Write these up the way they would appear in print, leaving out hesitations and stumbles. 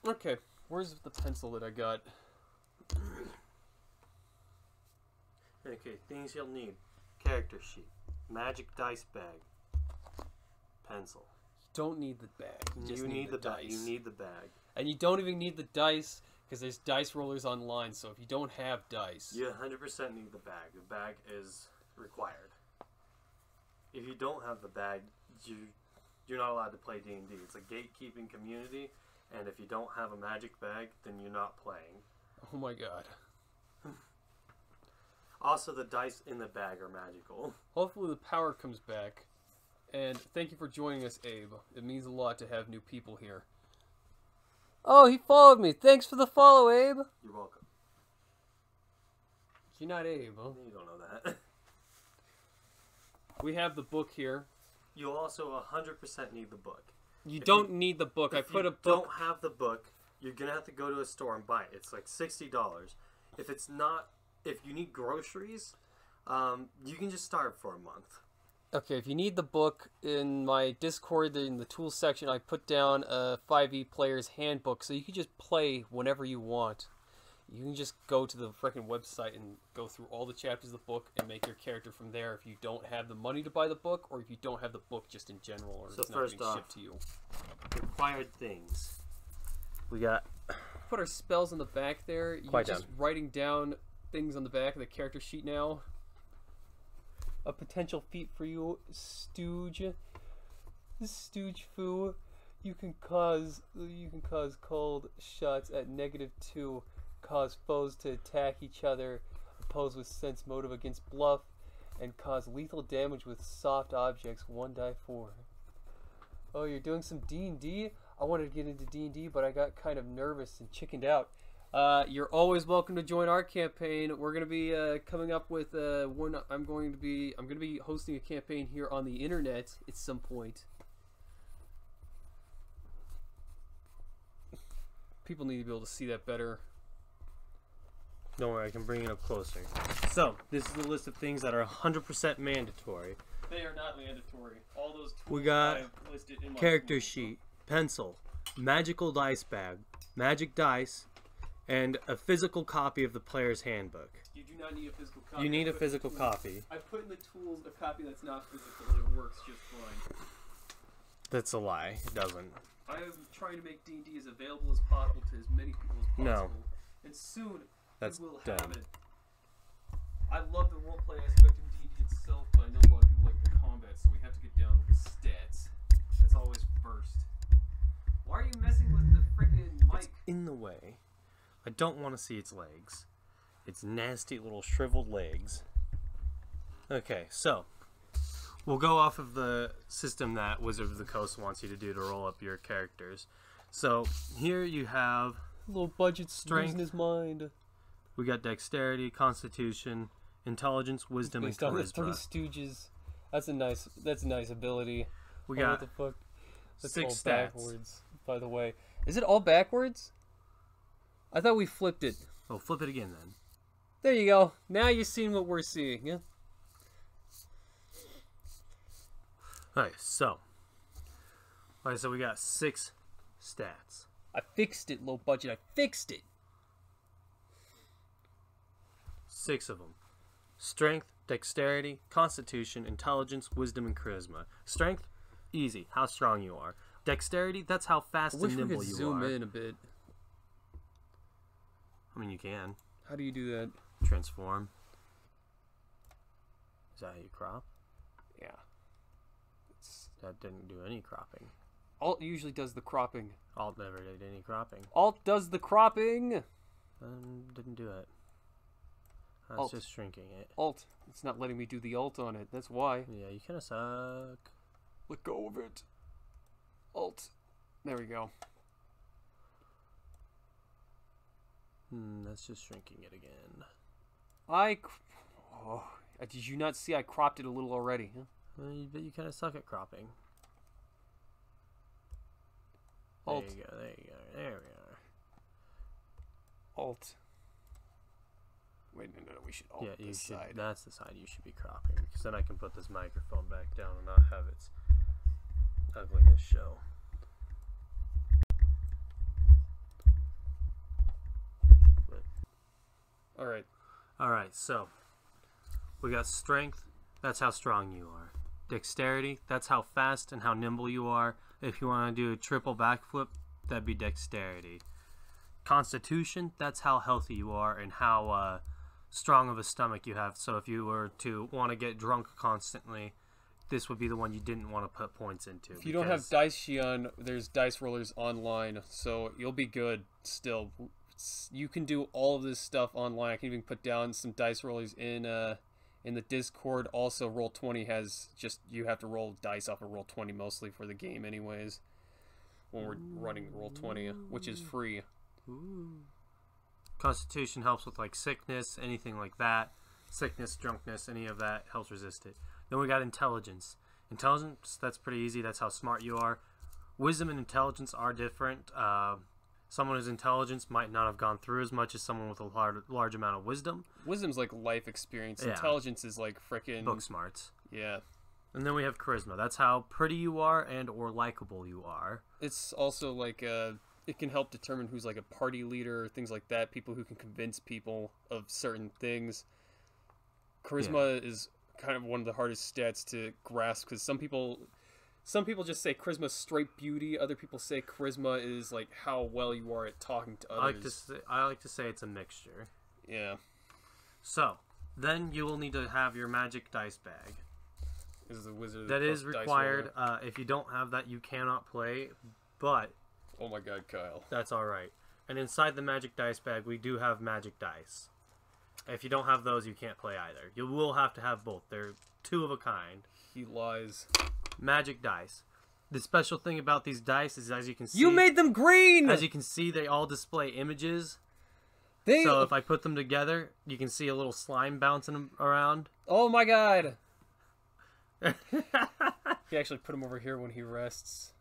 Okay, where's the pencil that I got? Okay, things you'll need. Character sheet. Magic dice bag. Pencil. You don't need the bag. You just need the dice. You need the bag. And you don't even need the dice, because there's dice rollers online, so if you don't have dice... You 100% need the bag. The bag is required. If you don't have the bag, you're not allowed to play D&D. It's a gatekeeping community, and if you don't have a magic bag, then you're not playing. Oh my god. Also, the dice in the bag are magical. Hopefully the power comes back. And thank you for joining us, Abe. It means a lot to have new people here. Oh, he followed me. Thanks for the follow, Abe. You're welcome. You're not Abe, huh? You don't know that. We have the book here. You also 100% need the book. You don't need the book. I put a book... If you don't have the book, you're going to have to go to a store and buy it. It's like $60. If it's not... If you need groceries, you can just start for a month. Okay, if you need the book, in my Discord, in the tools section, I put down a 5e player's handbook, so you can just play whenever you want. You can just go to the frickin' website and go through all the chapters of the book and make your character from there if you don't have the money to buy the book, or if you don't have the book just in general, or so it's not first being off, shipped to you. Required things. We got... Put our spells on the back there. You're just writing down things on the back of the character sheet now. A potential feat for you, Stooge. Stooge Foo. You can cause cold shots at -2. Cause foes to attack each other. Oppose with sense motive against bluff, and cause lethal damage with soft objects. 1d4. Oh, you're doing some D&D? I wanted to get into D&D, but I got kind of nervous and chickened out. You're always welcome to join our campaign. We're gonna be coming up with one. I'm gonna be hosting a campaign here on the internet at some point. People need to be able to see that better. Don't worry, I can bring it up closer. So, this is a list of things that are 100% mandatory. They are not mandatory. All those tools we got listed in my character sheet, pencil, magical dice bag, magic dice, and a physical copy of the player's handbook. You do not need a physical copy. You need a physical copy. I put in the tools a copy that's not physical. It works just fine. That's a lie. It doesn't. I am trying to make D&D as available as possible to as many people as possible. No. And soon, that's we will dumb. have it. I love the roleplay aspect of D&D itself, but I know a lot of people like the combat, so we have to get down to the stats. That's always first. Why are you messing with the frickin' mic? It's in the way. I don't want to see its legs. Its nasty little shriveled legs. Okay, so we'll go off of the system that Wizard of the Coast wants you to do to roll up your characters. So here you have little budget strength. Losing his mind. We got dexterity, constitution, intelligence, wisdom, and charisma. Based on the Three Stooges. That's a nice ability. We got what the fuck? That's 6 all stats. Backwards, by the way. Is it all backwards? I thought we flipped it. Oh, flip it again then. There you go. Now you're seeing what we're seeing. Yeah. Alright, so we got 6 stats. I fixed it, low budget. I fixed it. 6 of them. Strength, dexterity, constitution, intelligence, wisdom, and charisma. Strength, easy. How strong you are. Dexterity, that's how fast and nimble you are. I wish we could zoom in a bit. I mean, you can. How do you do that? Transform. Is that how you crop? Yeah. That didn't do any cropping. Alt usually does the cropping. Alt never did any cropping. Alt does the cropping. Didn't do it. I was Alt. just shrinking it. Alt. It's not letting me do the alt on it. That's why. Yeah, you kind of suck. Let go of it. Alt. There we go. That's just shrinking it again. Did you not see I cropped it a little already? Huh? But you kind of suck at cropping. Alt. There you go. There you go. There we are. Alt. Wait, no. We should alt this side. That's the side you should be cropping, because then I can put this microphone back down and not have its ugliness show. All right. All right, so we got strength. That's how strong you are. Dexterity. That's how fast and how nimble you are. If you want to do a triple backflip, that'd be dexterity. Constitution. That's how healthy you are and how strong of a stomach you have. So if you were to want to get drunk constantly, this would be the one you didn't want to put points into. If you don't have Dice Shion, there's dice rollers online, so you'll be good still. You can do all of this stuff online. I can even put down some dice rollers in the Discord. Also, Roll20 has just, you have to roll dice off of Roll20 mostly for the game anyways. When we're running Roll20, which is free. Ooh. Constitution helps with like sickness, anything like that. Sickness, drunkenness, any of that helps resist it. Then we got intelligence. Intelligence, that's pretty easy. That's how smart you are. Wisdom and intelligence are different. Someone who's intelligence might not have gone through as much as someone with a large amount of wisdom. Wisdom's like life experience. Yeah. Intelligence is like frickin' book smarts. Yeah. And then we have charisma. That's how pretty you are and or likable you are. It's also like it can help determine who's like a party leader, things like that. People who can convince people of certain things. Charisma is kind of one of the hardest stats to grasp because some people just say charisma straight beauty. Other people say charisma is like how well you are at talking to others. I like to say it's a mixture. Yeah. So then you will need to have your magic dice bag. Is the wizard that is required? If you don't have that, you cannot play. But oh my God, Kyle, that's all right. And inside the magic dice bag, we do have magic dice. If you don't have those, you can't play either. You will have to have both. They're two of a kind. He lies. Magic dice. The special thing about these dice is, as you can see... You made them green! As you can see, they all display images. So if I put them together, you can see a little slime bouncing around. Oh my God! He actually put him over here when he rests.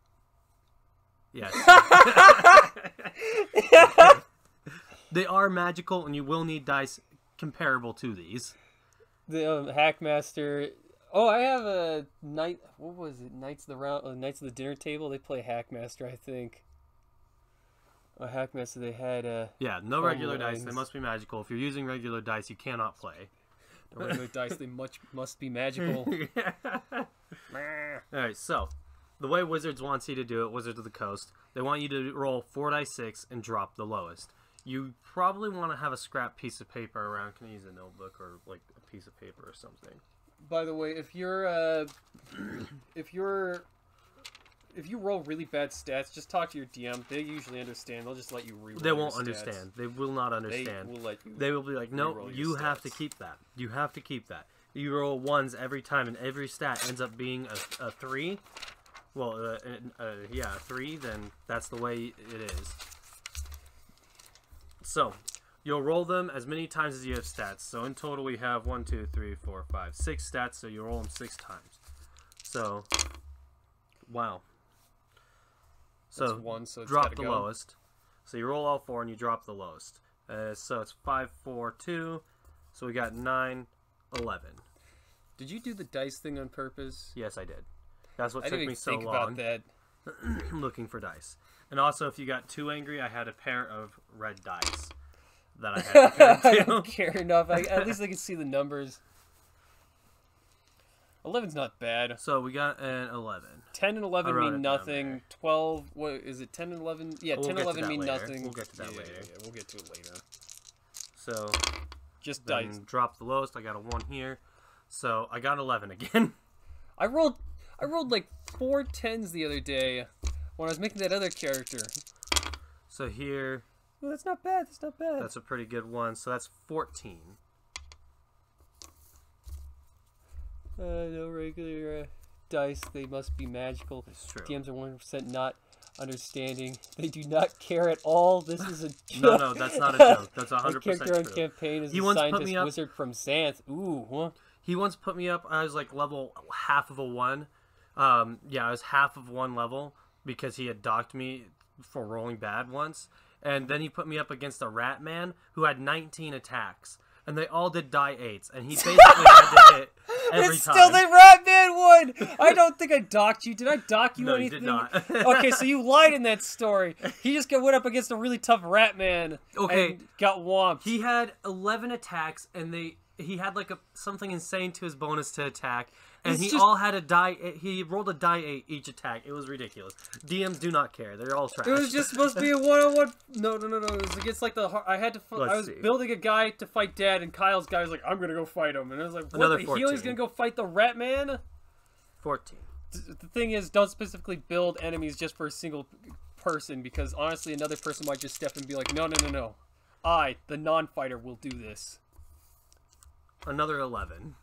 Yes. They are magical, and you will need dice comparable to these. The Hackmaster. Oh, I have a night. What was it? Knights of the Dinner Table. They play Hackmaster, I think. A Hackmaster. They had. Yeah, no regular dice. They must be magical. If you're using regular dice, you cannot play. The regular dice. They must be magical. All right, so the way Wizards wants you to do it, Wizards of the Coast, they want you to roll 4d6 and drop the lowest. You probably want to have a scrap piece of paper around. Can I use a notebook or like a piece of paper or something? By the way, if you roll really bad stats, just talk to your DM. They usually understand. They'll just let you reroll. They won't understand. They will not understand. They will let you. They will be like, no, you have to keep that. You have to keep that. You roll ones every time, and every stat ends up being a 3. Well, yeah, a 3. Then that's the way it is. So, you'll roll them as many times as you have stats. So in total we have 1, 2, 3, 4, 5, 6 stats, so you roll them 6 times. So, wow. So, that's 1, so it's drop the lowest. So you roll all 4 and you drop the lowest. So it's 5, 4, 2. So we got 9, 11. Did you do the dice thing on purpose? Yes, I did. That's what took me so long. I didn't think about that. Looking for dice. And also, if you got too angry, I had a pair of red dice that I had to I don't care enough. At least I can see the numbers. 11's not bad. So we got an 11. 10 and 11 mean nothing. 12, what is it? 10 and 11? Yeah, we'll 10 and 11 mean nothing. We'll get to that later. Yeah, we'll get to it later. So, just dice. Drop the lowest. I got a 1 here. So, I got 11 again. I rolled like 4 10s the other day when I was making that other character. So here... Well, that's not bad. That's not bad. That's a pretty good one. So that's 14. No regular dice. They must be magical. It's true. DMs are 100% not understanding. They do not care at all. This is a joke. No, that's not a joke. That's 100% true. My character on campaign is a scientist wizard from Xanth. Ooh, huh? He once put me up. I was like level half of a 1. Yeah, I was half of 1 level because he had docked me for rolling bad once. And then he put me up against a rat man who had 19 attacks. And they all did die 8s. And he basically had to hit every It's time. still the Ratman one! I don't think I docked you. Did I dock you No, anything? you did not. Okay, so you lied in that story. He just went up against a really tough Ratman. Okay. And got whomped. He had 11 attacks, and he had like something insane to his bonus to attack, and he all had a die. He rolled a die 8 each attack. It was ridiculous. DMs do not care. They're all trash. It was just supposed to be a one-on-one. No. It was against like the. I had to. I was building a guy to fight Dad, and Kyle's guy was like, "I'm gonna go fight him," and I was like, "What? Another The 14. Healy's gonna go fight the Ratman?" 14. The thing is, don't specifically build enemies just for a single person, because honestly, another person might just step in and be like, "No. I, the non-fighter, will do this." Another 11.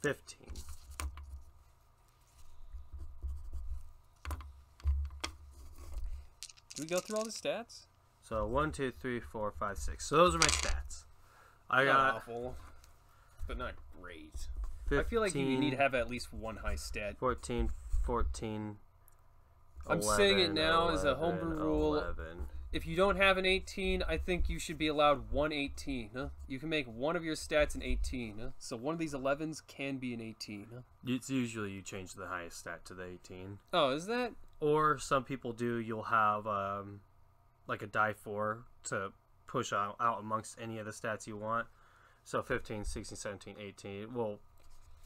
$15. Do we go through all the stats? So 1, 2, 3, 4, 5, 6. So those are my stats. I Not got awful, but not great. 15, I feel like you need to have at least one high stat. 14, 14. I'm 11, saying it now as a 11, homebrew rule. 11. If you don't have an 18, I think you should be allowed one 18. Huh? You can make one of your stats an 18. Huh? So one of these 11s can be an 18. Huh? It's usually you change the highest stat to the 18. Oh, is that? Or some people do, you'll have like a die 4 to push out amongst any of the stats you want. So 15, 16, 17, 18. Well,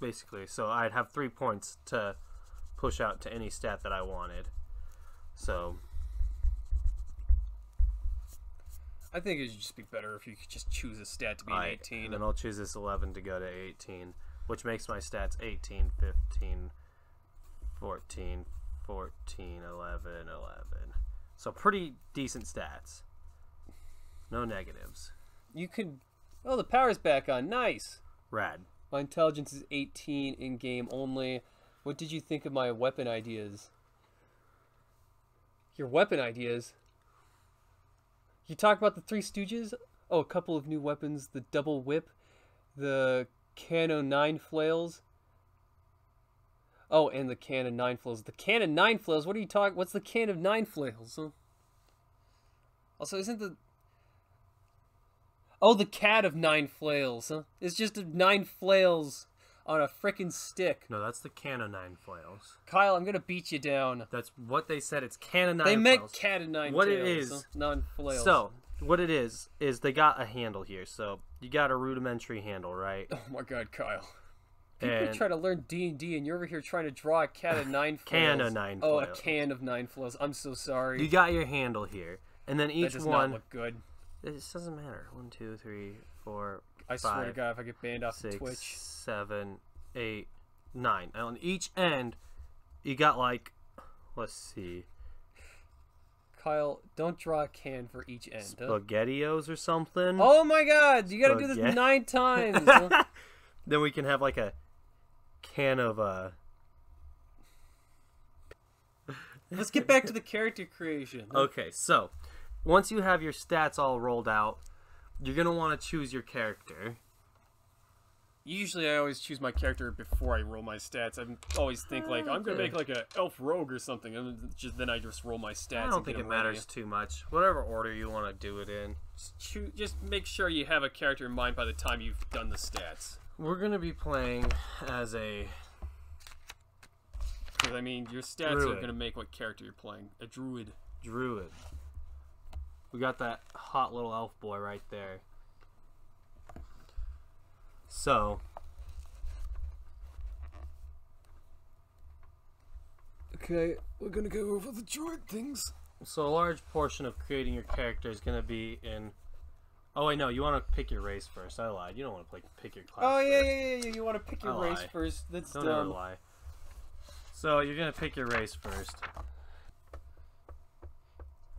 basically, so I'd have 3 points to push out to any stat that I wanted. So I think it would just be better if you could just choose a stat to be an 18. And then I'll choose this 11 to go to 18, which makes my stats 18, 15, 14, 14, 11, 11. So pretty decent stats. No negatives. You could... Oh, the power's back on. Nice. Rad. My intelligence is 18 in-game only. What did you think of my weapon ideas? Your weapon ideas? You talk about the Three Stooges? Oh, a couple of new weapons. The double whip. The Cannon 9 flails. Oh, and the Cannon 9 flails. The Cannon 9 flails? What are you talking... What's the Can of 9 flails? Huh? Also, isn't the... Oh, the Cat of 9 flails, huh? It's just 9 flails on a frickin' stick. No, that's the Can of 9 flails. Kyle, I'm gonna beat you down. That's what they said. It's Can of 9 They flails. meant Cat of 9 what tails, it is, huh? Non-flails. So, what it is they got a handle here. So, you got a rudimentary handle, right? Oh my god, Kyle. People And try to learn D&D and you're over here trying to draw a cat of 9 flails. Can of 9 Oh, flails. a can of 9 flails. I'm so sorry. You got your handle here. And then each that does one... not look good. This doesn't matter. 1, 2, 3, 4, I 5, swear to God, if I get banned off 6, of Twitch. 7, 8, 9. And on each end, you got like... Let's see. Kyle, don't draw a can for each end. Huh? SpaghettiOs or something. Oh my god, you gotta do this 9 times. Huh? Then we can have like a can of Let's get back to the character creation. Okay, so once you have your stats all rolled out, you're gonna want to choose your character. Usually I always choose my character before I roll my stats. I always think like, I'm gonna make like a elf rogue or something, and then I just roll my stats. I don't think it matters too much. Whatever order you want to do it in. Just make sure you have a character in mind by the time you've done the stats. We're gonna be playing as a... Because, I mean, your stats druid. are gonna make what character you're playing. A druid. Druid. We got that hot little elf boy right there. So... Okay, we're gonna go over the druid things. So a large portion of creating your character is gonna be in... Oh wait, no, you want to pick your race first. I lied. You don't want to pick your class Oh, first. yeah. You want to pick your race first. That's Don't dumb. ever lie. So you're gonna pick your race first.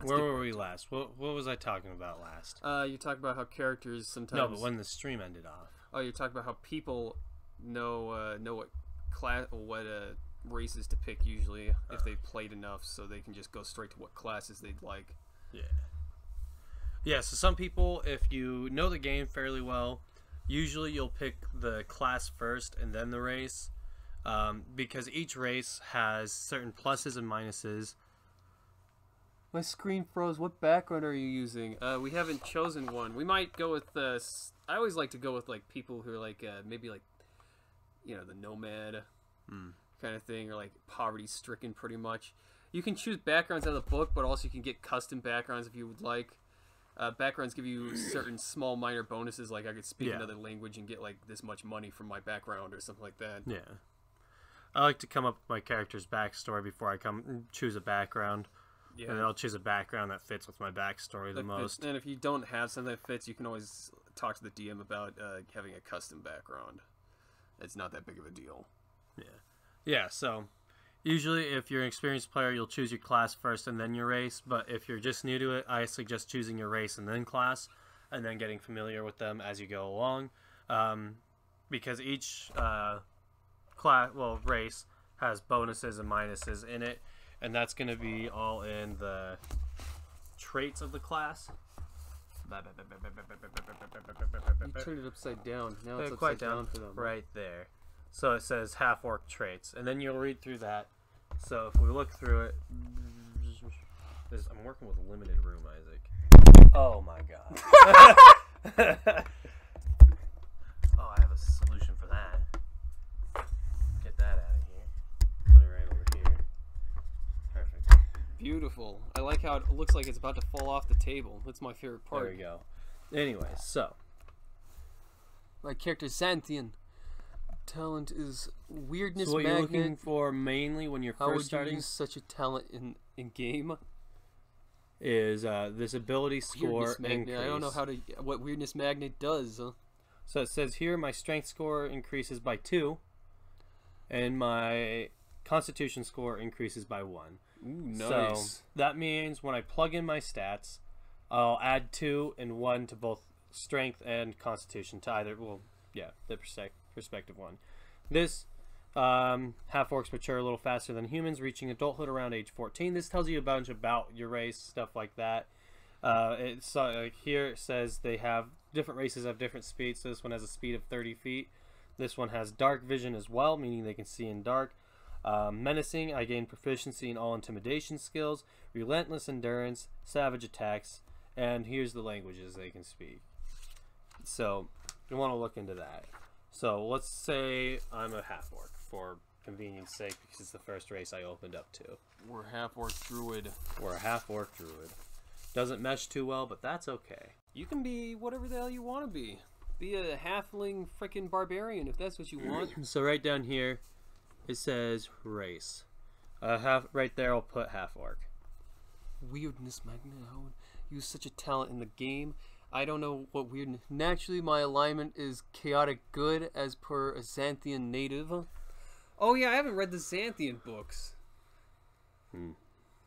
Where were we last? What was I talking about last? You talk about how characters sometimes... No, but when the stream ended off. Oh, you're talking about how people know what class or what races to pick usually if they've played enough, so they can just go straight to what classes they'd like. Yeah. Yeah, so some people, if you know the game fairly well, usually you'll pick the class first and then the race. because each race has certain pluses and minuses. My screen froze. What background are you using? We haven't chosen one. We might go with I always like to go with like people who are like maybe like, you know, the nomad kind of thing, or like poverty stricken pretty much. You can choose backgrounds out of the book, but also you can get custom backgrounds if you would like. Backgrounds give you certain small minor bonuses, like I could speak another language and get like this much money from my background or something like that. Yeah. I like to come up with my character's backstory before I choose a background. Yeah. And then I'll choose a background that fits with my backstory the most. And if you don't have something that fits, you can always talk to the DM about having a custom background. It's not that big of a deal. Yeah. Yeah, so usually if you're an experienced player, you'll choose your class first and then your race. But if you're just new to it, I suggest choosing your race and then class, and then getting familiar with them as you go along. Because each race has bonuses and minuses in it. And that's going to be all in the traits of the class. You turned it upside down. Now it's quite upside down for them. Right there. So it says half-orc traits. And then you'll read through that. So if we look through it... I'm working with a limited room, Isaac. Oh my god. Oh, I have a solution for that. Get that out of here. Put it right over here. Perfect. Beautiful. I like how it looks like it's about to fall off the table. That's my favorite part. There we go. Anyway, so. My character Xanthian. Talent is weirdness so what magnet. you're looking for mainly when you're first starting? How would you use such a talent in game? Is this ability score increase. I don't know what weirdness magnet does. So it says here my strength score increases by 2, and my constitution score increases by 1. Ooh, nice. So that means when I plug in my stats, I'll add 2 and 1 to both strength and constitution to either, the respective one. This half-orcs mature a little faster than humans, reaching adulthood around age 14. This tells you a bunch about your race, stuff like that. Here it says they have different races have different speeds. So this one has a speed of 30 feet. This one has dark vision as well, meaning they can see in dark. Menacing, I gain proficiency in all intimidation skills, relentless endurance, savage attacks, and here's the languages they can speak. So you want to look into that. So let's say I'm a half-orc for convenience sake because it's the first race I opened up to. We're half-orc druid. We're a half-orc druid. Doesn't mesh too well, but that's okay. You can be whatever the hell you want to be. Be a halfling frickin' barbarian if that's what you want. So right down here, it says race. Right there, I'll put half-orc. Weirdness magnet. How would use such a talent in the game? I don't know what weirdness. Naturally, my alignment is chaotic good as per a Xanthian native. Oh yeah, I haven't read the Xanthian books.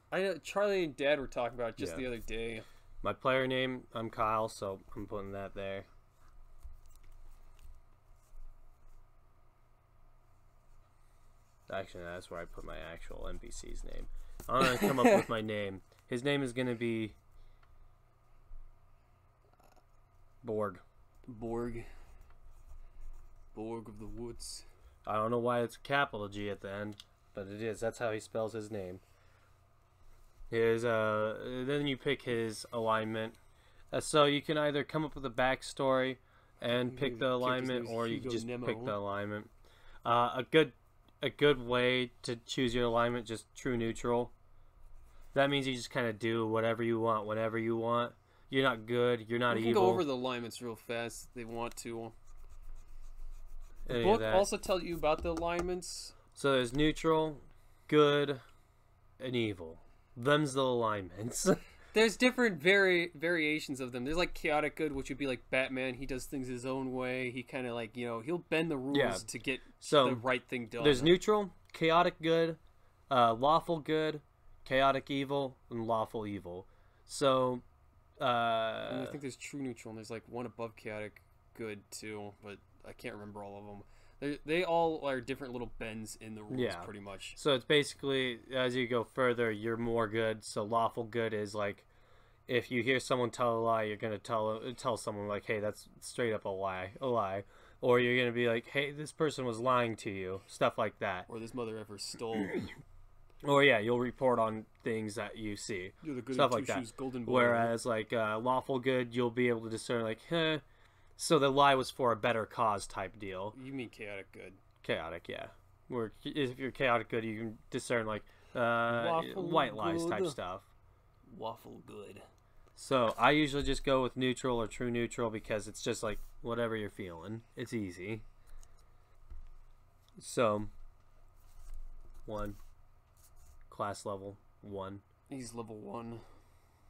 I know Charlie and Dad were talking about it just the other day. My player name, I'm Kyle, so I'm putting that there. Actually, that's where I put my actual NPC's name. I'm going to come up with my name. His name is going to be Borg. Borg of the woods. I don't know why it's a capital G at the end, but it is. That's how he spells his name. Then you pick his alignment. So you can either come up with a backstory and pick the alignment, or you can just pick the alignment. A good way to choose your alignment, just true neutral. That means you just kind of do whatever you want, whenever you want. You're not good. You're not evil. We can go over the alignments real fast if they want to. The book also tells you about the alignments. So there's neutral, good, and evil. Them's the alignments. There's different variations of them. There's like chaotic good, which would be like Batman. He does things his own way. He kind of like, he'll bend the rules to get the right thing done. There's neutral, chaotic good, lawful good, chaotic evil, and lawful evil. So... and I think there's true neutral, and there's like one above chaotic good too, but I can't remember all of them. They all are different little bends in the rules, pretty much. So it's basically, as you go further, you're more good. So lawful good is like, if you hear someone tell a lie, you're gonna tell someone like, hey, that's straight up a lie. Or you're going to be like, hey, this person was lying to you. Stuff like that. Or this mother ever stole. Or yeah, you'll report on things that you see. You're the good stuff like that. Golden boy. Whereas like lawful good, you'll be able to discern like, so the lie was for a better cause type deal. You mean chaotic good? Chaotic, yeah. Where if you're chaotic good, you can discern like white lies type stuff. Waffle good. So I usually just go with neutral or true neutral because it's just like whatever you're feeling. It's easy. So 1 class level 1. He's level 1.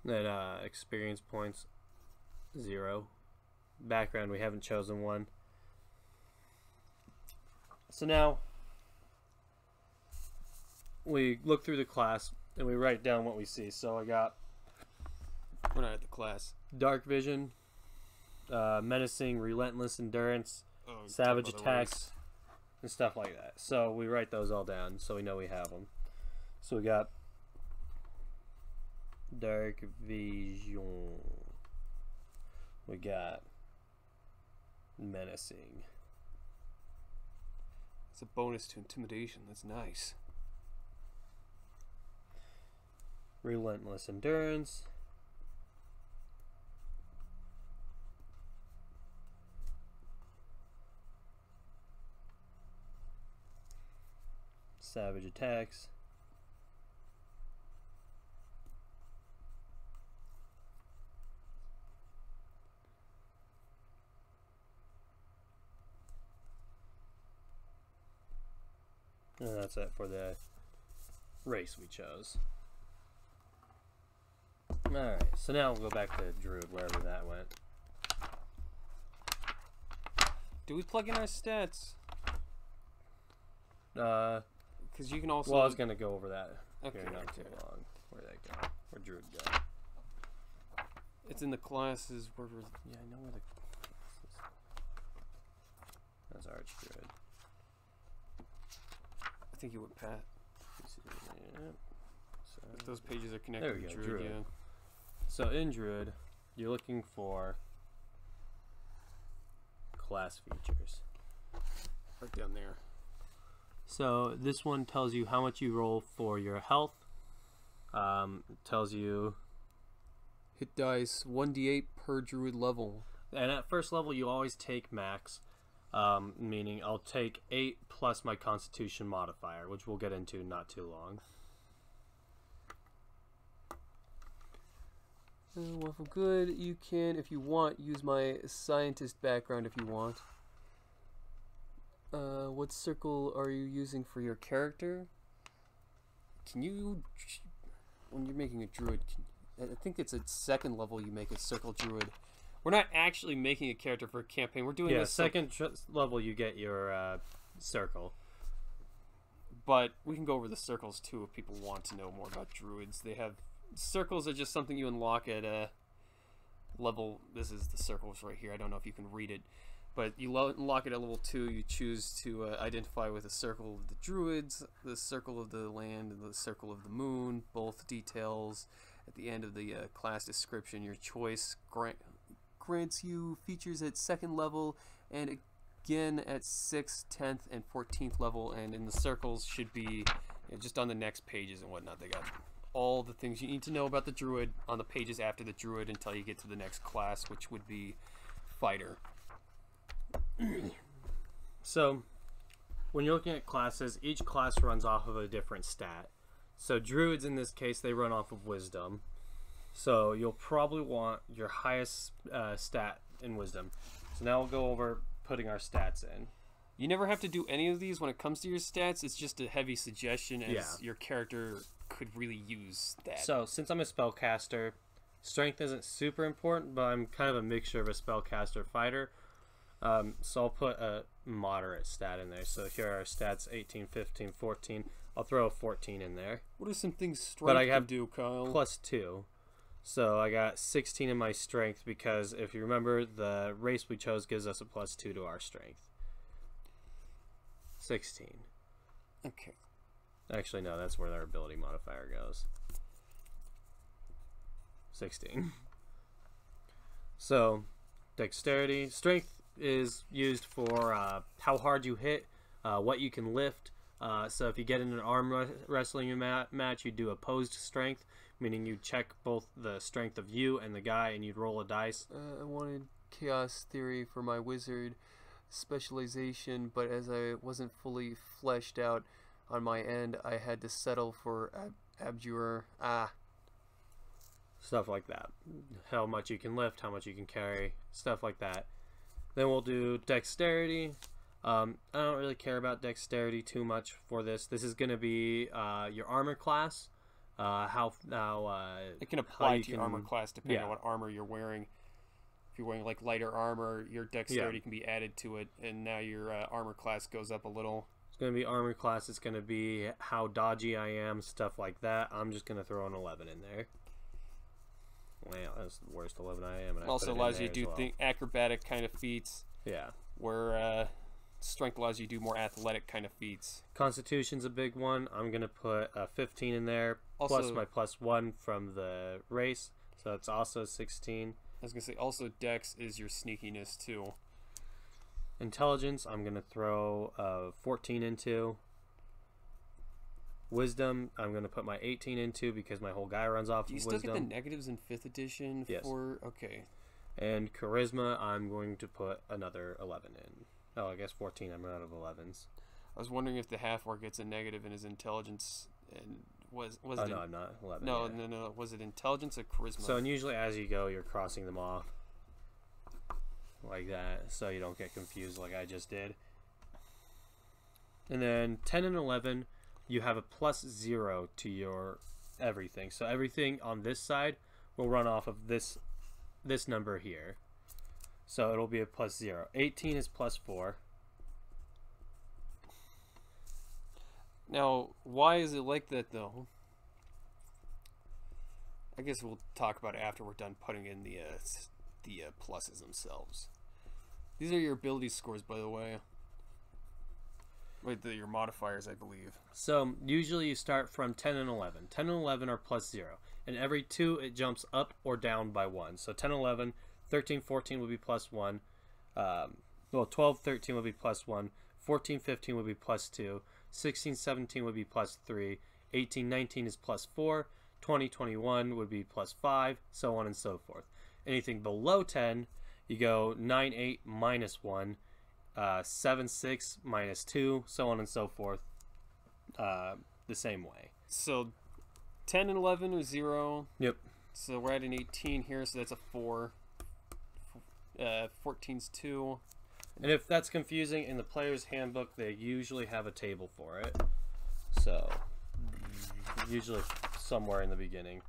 Then experience points 0. Background, we haven't chosen one. So now we look through the class and we write down what we see. So I got, we're not at the class. Dark vision, menacing, relentless endurance, savage attacks, and stuff like that. So we write those all down so we know we have them. So we got dark vision. We got menacing. It's a bonus to intimidation. That's nice. Relentless endurance. Savage attacks. And that's it for the race we chose. Alright, so now we'll go back to Druid, wherever that went. Do we plug in our stats? Because you can also... Well, I was going to go over that okay, here not too long. Where'd that go? Where'd Druid go? It's in the classes where we're... Yeah, I know where the... That's Archdruid. I think you would, Pat. Yeah. So, if those pages are connected there we to go, Druid, Druid. yeah. So in Druid, you're looking for class features. Right down there. So this one tells you how much you roll for your health. It tells you hit dice 1d8 per Druid level. And at first level, you always take max. Meaning I'll take 8 plus my Constitution modifier, which we'll get into not too long. Waffle good. You can, if you want, use my scientist background if you want. What circle are you using for your character? Can you, when you're making a druid, I think it's at 2nd level you make a circle druid. We're not actually making a character for a campaign. We're doing this. 2nd level you get your circle. But we can go over the circles too if people want to know more about druids. They have circles are just something you unlock at a level. This is the circles right here. I don't know if you can read it, but you unlock it at level 2. You choose to identify with the circle of the druids, the circle of the land, and the circle of the moon. Both details at the end of the class description. Your choice grants you features at 2nd level and again at 6th, 10th, and 14th level, and in the circles should be just on the next pages and whatnot. They got all the things you need to know about the druid on the pages after the druid until you get to the next class, which would be fighter. So when you're looking at classes, each class runs off of a different stat. So druids in this case, they run off of wisdom. So you'll probably want your highest stat in wisdom. So now we'll go over putting our stats in. You never have to do any of these when it comes to your stats. It's just a heavy suggestion as your character could really use that. So since I'm a spellcaster, strength isn't super important, but I'm kind of a mixture of a spellcaster fighter. So I'll put a moderate stat in there. So here are our stats, 18, 15, 14. I'll throw a 14 in there. What are some things strength can do, Kyle? +2. So I got 16 in my strength because if you remember, the race we chose gives us a +2 to our strength. 16. Okay. Actually, no, that's where our ability modifier goes. 16. So, dexterity. Strength is used for how hard you hit, what you can lift. So if you get in an arm wrestling match, you do opposed strength, meaning you check both the strength of you and the guy, and you'd roll a dice. I wanted chaos theory for my wizard specialization, but as I wasn't fully fleshed out on my end, I had to settle for abjure. Stuff like that. How much you can lift, how much you can carry, stuff like that. Then we'll do dexterity. I don't really care about dexterity too much for this. This is going to be your armor class. It can apply to your armor class depending on what armor you're wearing. If you're wearing like lighter armor, your dexterity can be added to it, and now your armor class goes up a little. It's going to be armor class. It's going to be how dodgy I am, stuff like that. I'm just going to throw an 11 in there. Wow, that's the worst 11 I am. And it also allows you to do acrobatic kind of feats. Yeah. Where strength allows you to do more athletic kind of feats. Constitution's a big one. I'm going to put 15 in there, also, plus my +1 from the race. So it's also 16. I was going to say, also Dex is your sneakiness too. Intelligence, I'm going to throw 14 into. Wisdom, I'm going to put my 18 into because my whole guy runs off of wisdom. Do you still get the negatives in 5th edition? Yes. Okay. And Charisma, I'm going to put another 11 in. Oh, I guess 14. I'm out of 11s. I was wondering if the half-orc gets a negative in his intelligence. And was oh, it? No, I'm not 11. No, no. Was it intelligence or charisma? So, and usually as you go, you're crossing them off like that, so you don't get confused like I just did. And then 10 and 11, you have a +0 to your everything. So everything on this side will run off of this number here. So it'll be a +0. 18 is +4. Now, why is it like that though? I guess we'll talk about it after we're done putting in the pluses themselves. These are your ability scores, by the way. Wait, your modifiers, I believe. So usually you start from 10 and 11. 10 and 11 are +0. And every 2 it jumps up or down by 1. So 10, 11, 13, 14 will be +1. 12, 13 will be +1. 14, 15 will be +2. 16, 17 would be +3. 18, 19 is +4. 20, 21 would be +5. So on and so forth. Anything below 10, you go 9, 8, -1. 7, 6, -2, so on and so forth, the same way. So 10 and 11 is 0. Yep. So we're at an 18 here, so that's a 4. 14's 2. And if that's confusing, in the player's handbook, they usually have a table for it. So, usually somewhere in the beginning.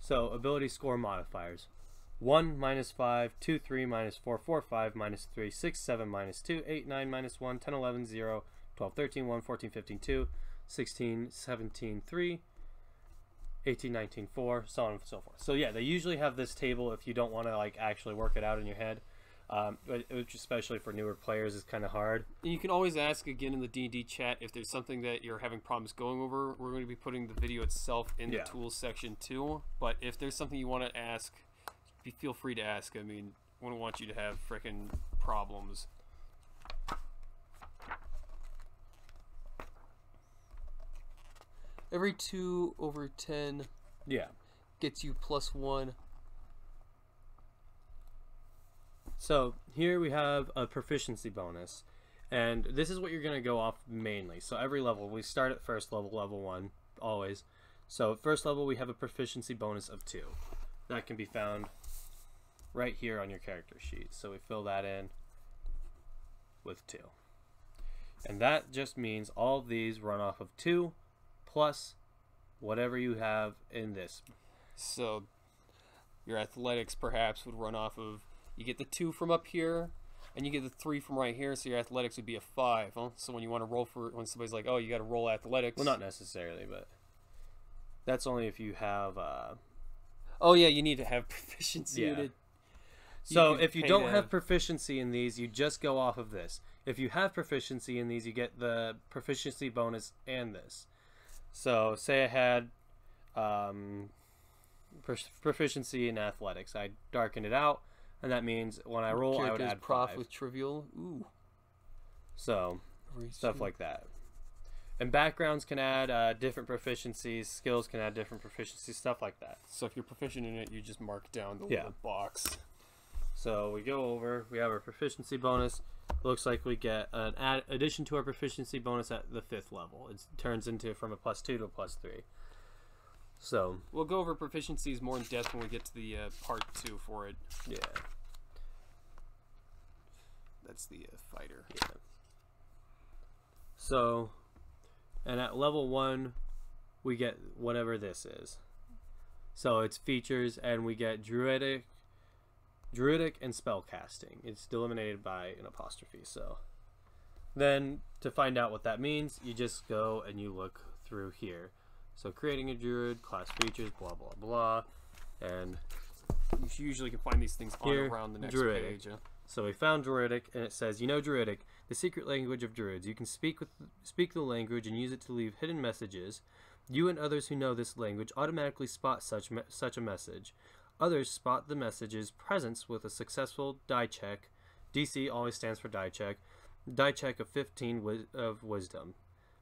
So, ability score modifiers. 1, -5, 2, 3, -4, 4, 5, -3, 6, 7, -2, 8, 9, -1, 10, 11, 0, 12, 13, 1, 14, 15, 2, 16, 17, 3, 18, 19, 4, so on and so forth. So yeah, they usually have this table if you don't want to like actually work it out in your head, which especially for newer players is kind of hard. And you can always ask again in the D&D chat if there's something that you're having problems going over. We're going to be putting the video itself in the tools section too, but if there's something you want to ask, feel free to ask. I mean, I wouldn't want you to have frickin' problems. Every 2 over 10 gets you +1. So here we have a proficiency bonus, and this is what you're going to go off mainly. So every level, we start at first level, level 1, always. So at first level, we have a proficiency bonus of 2. That can be found right here on your character sheet. So we fill that in with 2. And that just means all of these run off of 2 plus whatever you have in this. So your athletics perhaps would run off of, you get the 2 from up here and you get the 3 from right here, so your athletics would be a 5. Huh? So when you want to roll for, when somebody's like, oh, you got to roll athletics. Well, not necessarily, but that's only if you have oh yeah, you need to have proficiency in it. So if you don't have proficiency in these, you just go off of this. If you have proficiency in these, you get the proficiency bonus and this. So say I had proficiency in athletics. I darken it out. and that means when I roll, I would add prof 5. with trivial. Ooh. So, stuff like that. And backgrounds can add different proficiencies. Skills can add different proficiencies. Stuff like that. So if you're proficient in it, you just mark down the little box. So we go over. We have our proficiency bonus. Looks like we get an addition to our proficiency bonus at the 5th level. It turns into from a +2 to a +3. So we'll go over proficiencies more in depth when we get to the part 2 for it. Yeah. That's the fighter. Yeah. So, and at level 1, we get whatever this is. So it's features, and we get druidic and spellcasting. It's delimited by an apostrophe. So then to find out what that means, you just go and you look through here. So creating a druid, class features, blah blah blah, and you usually can find these things on around the next page. So we found druidic, and it says, you know druidic, the secret language of druids. You can speak the language and use it to leave hidden messages. You and others who know this language automatically spot such a message. Others spot the message's presence with a successful die check. DC always stands for die check. Die check of 15 of wisdom.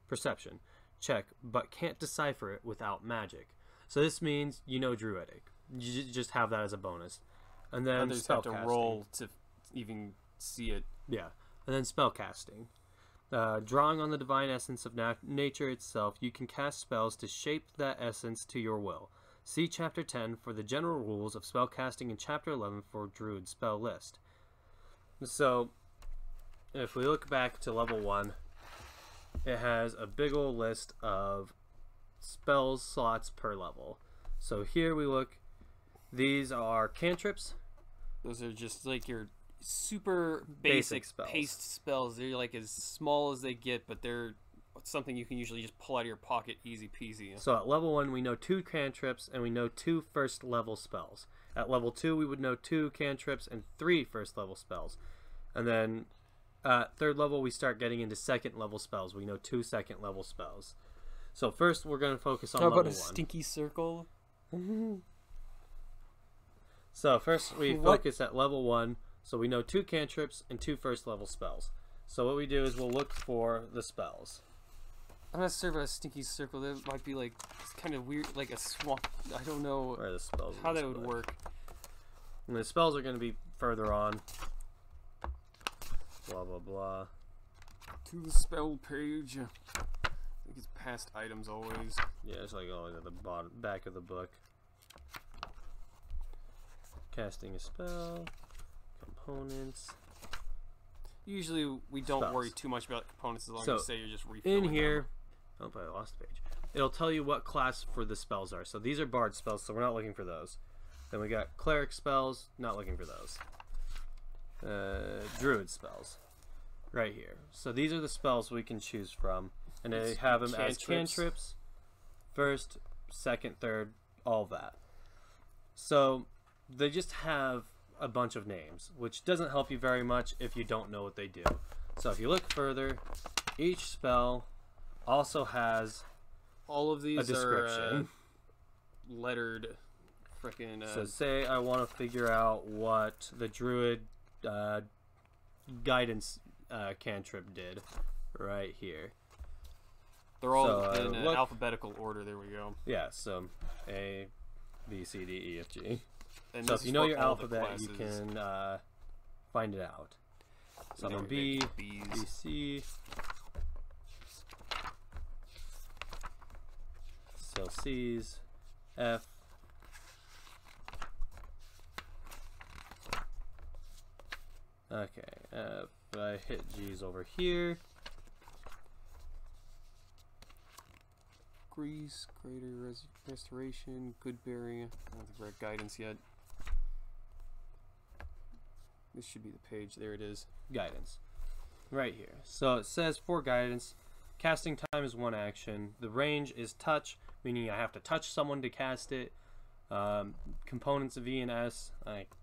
Perception check, but can't decipher it without magic. So this means you know druidic. You just have that as a bonus. And then others have to roll to even see it. Yeah. And then spellcasting. Drawing on the divine essence of nature itself, you can cast spells to shape that essence to your will. See Chapter 10 for the general rules of spellcasting and Chapter 11 for Druid spell list. So, if we look back to level 1, it has a big old list of spells slots per level. So here we look. These are cantrips. Those are just like your super basic paste spells. They're like as small as they get, but they're something you can usually just pull out of your pocket easy peasy. So at level 1 we know 2 cantrips and we know 2 first level spells. At level 2 we would know 2 cantrips and 3 first level spells. And then at 3rd level we start getting into 2nd level spells. We know 2 2nd level spells. So first we're going to focus on level 1. How about a stinky circle? So first we focus at level 1. So we know 2 cantrips and 2 first level spells. So what we do is we'll look for the spells. I'm not sure about a stinky circle. That might be like kind of weird, like a swamp. I don't know where the spells how that would work. And the spells are going to be further on. Blah blah blah. To the spell page. I think it's past items always. Yeah, it's like always at the bottom, back of the book. Casting a spell. Components. Usually we don't worry too much about components as long as you say you're just refilling in here. Oh, but I lost the page. It'll tell you what class for the spells are. So these are bard spells, so we're not looking for those. Then we got cleric spells, not looking for those. Druid spells, right here. So these are the spells we can choose from, and they have them as cantrips, 1st, 2nd, 3rd, all that. So they just have a bunch of names, which doesn't help you very much if you don't know what they do. So if you look further, each spell also has all of these a description. Are lettered freaking so say I want to figure out what the druid guidance cantrip did right here. They're all in alphabetical order. There we go. Yeah, so A, B, C, D, E, F, G. And so if you know your alphabet, you can find it out. So I'm B, B, C. Still C's, F. Okay, if I hit G's over here. Grease, greater restoration, good berry. I don't think we're at guidance yet. This should be the page. There it is. Guidance. Right here. So it says for guidance, casting time is 1 action. The range is touch, meaning I have to touch someone to cast it. Components of E and S,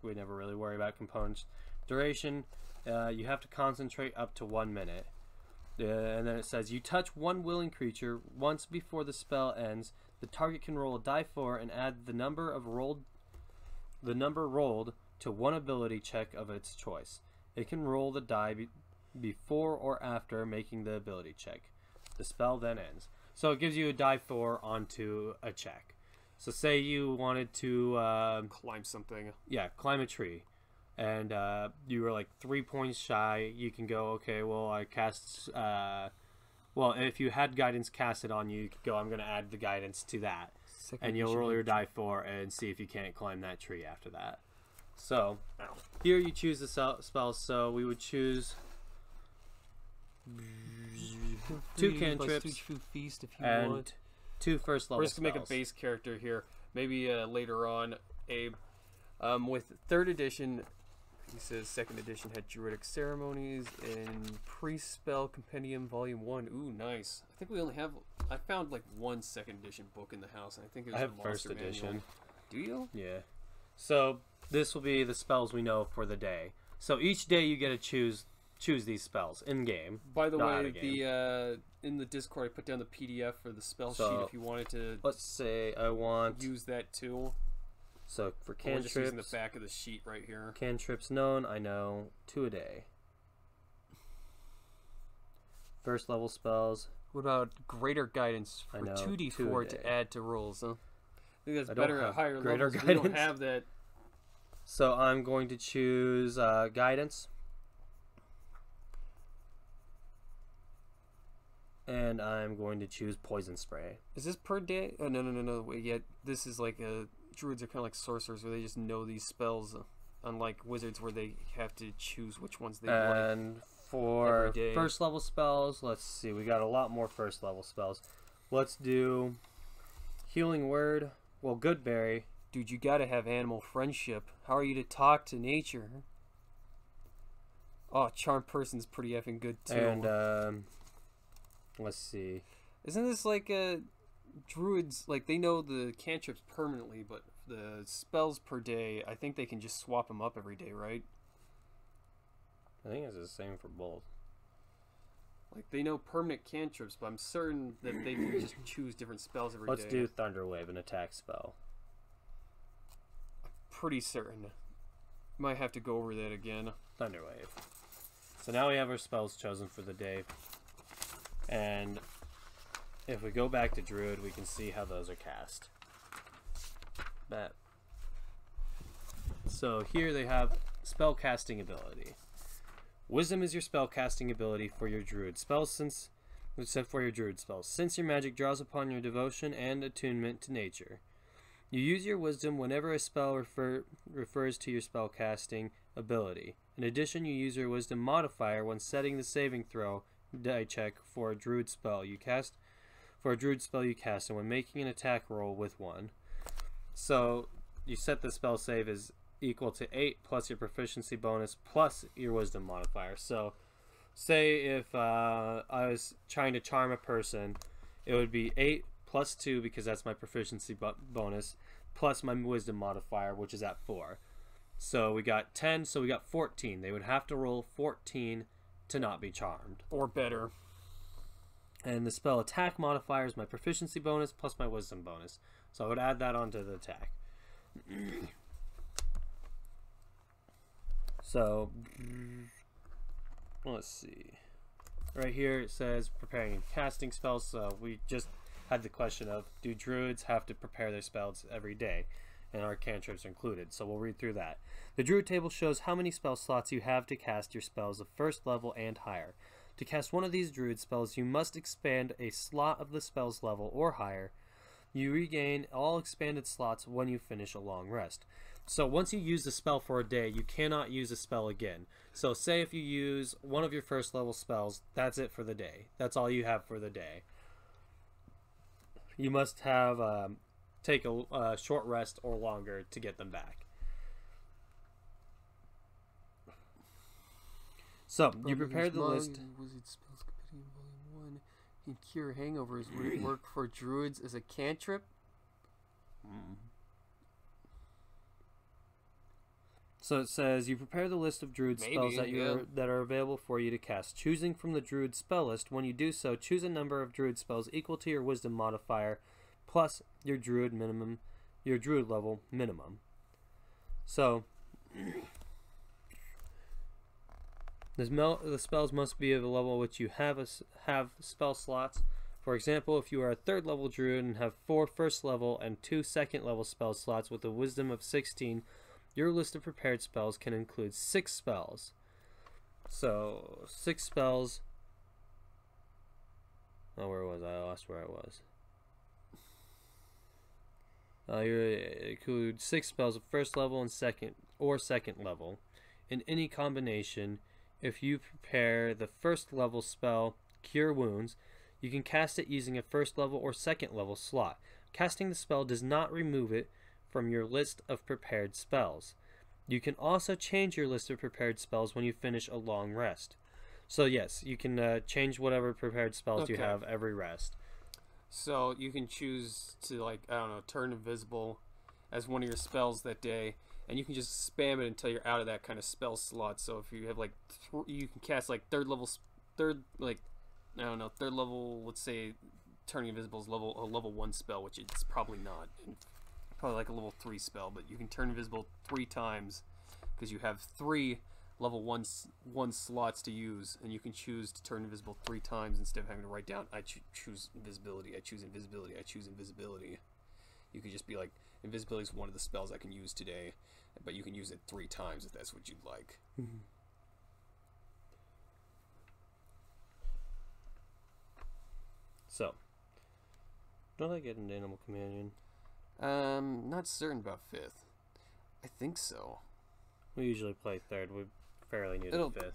we never really worry about components. Duration, you have to concentrate up to 1 minute. And then it says you touch 1 willing creature once before the spell ends. The target can roll a die 4 and add the number rolled to one ability check of its choice. It can roll the die before or after making the ability check. The spell then ends. So it gives you a die 4 onto a check. So say you wanted to climb something. Yeah, climb a tree. And you were like 3 points shy. You can go, okay, well, I cast... well, if you had guidance casted on you, you could go, I'm going to add the guidance to that. And you'll roll your die 4 and see if you can't climb that tree after that. So, here you choose the spells. So we would choose 2 cantrips feast if you and want. 2 first level We're just going to make spells. a base character here. Maybe later on, Abe. With 3rd edition, he says 2nd edition had Druidic Ceremonies and Pre-Spell Compendium Volume 1. Ooh, nice. I think we only have... I found like 1 2nd edition book in the house, and I think it was I have the Monster 1st edition. Manual. Do you? Yeah. So this will be the spells we know for the day. So each day you get to choose these spells in game. By the way, the in the Discord I put down the PDF for the spell sheet if you wanted to. Let's say I want use that too. So for We're cantrips, just using the back of the sheet right here. Cantrips known, I know 2 a day. First level spells. What about Greater Guidance for I know, 2d4 to add to rolls? Huh? I think that's better at higher Greater levels. Guidance. We don't have that. So I'm going to choose Guidance. And I'm going to choose Poison Spray. Is this per day? Oh, no. Wait, yeah, this is like druids are kind of like sorcerers where they just know these spells, unlike wizards where they have to choose which ones they like. And for first level spells, let's see, we got a lot more first level spells. Let's do Healing Word. Well, Goodberry. Dude, you gotta have animal friendship. How are you to talk to nature? Oh, Charm Person's pretty effing good too. And let's see. Isn't this like druids, like they know the cantrips permanently, but the spells per day, I think they can just swap them up every day, right? I think it's the same for both. Like they know permanent cantrips, but I'm certain that they can just choose different spells every day. Let's do Thunder Wave, an attack spell. Pretty certain. Might have to go over that again. Thunder Wave. So now we have our spells chosen for the day. And if we go back to Druid, we can see how those are cast. So here they have spell casting ability. Wisdom is your spell casting ability for your Druid spells since your magic draws upon your devotion and attunement to nature. You use your wisdom whenever a spell refers to your spell casting ability. In addition, you use your wisdom modifier when setting the saving throw die check for a druid spell you cast, and when making an attack roll with one. So you set the spell save as equal to 8 plus your proficiency bonus plus your wisdom modifier. So say if I was trying to charm a person, it would be 8 plus 2 because that's my proficiency bonus plus my wisdom modifier, which is at 4. So we got 10, so we got 14. They would have to roll 14 to not be charmed. Or better. And the spell attack modifier is my proficiency bonus plus my wisdom bonus. So I would add that onto the attack. So, let's see. Right here it says preparing and casting spells. So we just had the question of, do druids have to prepare their spells every day? And our cantrips are included. So we'll read through that. The druid table shows how many spell slots you have to cast your spells of first level and higher. To cast one of these druid spells, you must expand a slot of the spell's level or higher. You regain all expanded slots when you finish a long rest. So once you use the spell for a day, you cannot use a spell again. So say if you use one of your first level spells, that's it for the day. That's all you have for the day. You must have take a short rest or longer to get them back. So you prepare the list. Wizard spells compendium volume 1. Can cure hangovers. Would it work for druids as a cantrip? So it says you prepare the list of druid spells that are available for you to cast. Choosing from the druid spell list, when you do so, choose a number of druid spells equal to your wisdom modifier plus your druid level minimum. So The spells must be of a level which you have spell slots. For example, if you are a 3rd level druid and have 4 first level and 2 second level spell slots with a wisdom of 16, your list of prepared spells can include 6 spells. So, 6 spells. Oh, where was I? I lost where I was. You include 6 spells of 1st level and 2nd level. In any combination, if you prepare the 1st level spell, Cure Wounds, you can cast it using a 1st level or 2nd level slot. Casting the spell does not remove it from your list of prepared spells. You can also change your list of prepared spells when you finish a long rest. So yes, you can change whatever prepared spells you have every rest. So you can choose to, like, I don't know, turn invisible as one of your spells that day, and you can just spam it until you're out of that kind of spell slot. So if you have like, you can cast like third level, let's say turning invisible is a level 1 spell, which it's probably not, and probably like a level 3 spell, but you can turn invisible 3 times because you have 3 level 1 slots to use, and you can choose to turn invisible 3 times instead of having to write down, I choose invisibility, I choose invisibility, I choose invisibility. You could just be like, invisibility is one of the spells I can use today, but you can use it 3 times if that's what you'd like. Mm-hmm. So, don't I get an animal companion? Not certain about 5th. I think so. We usually play 3rd. We're fairly new to 5th.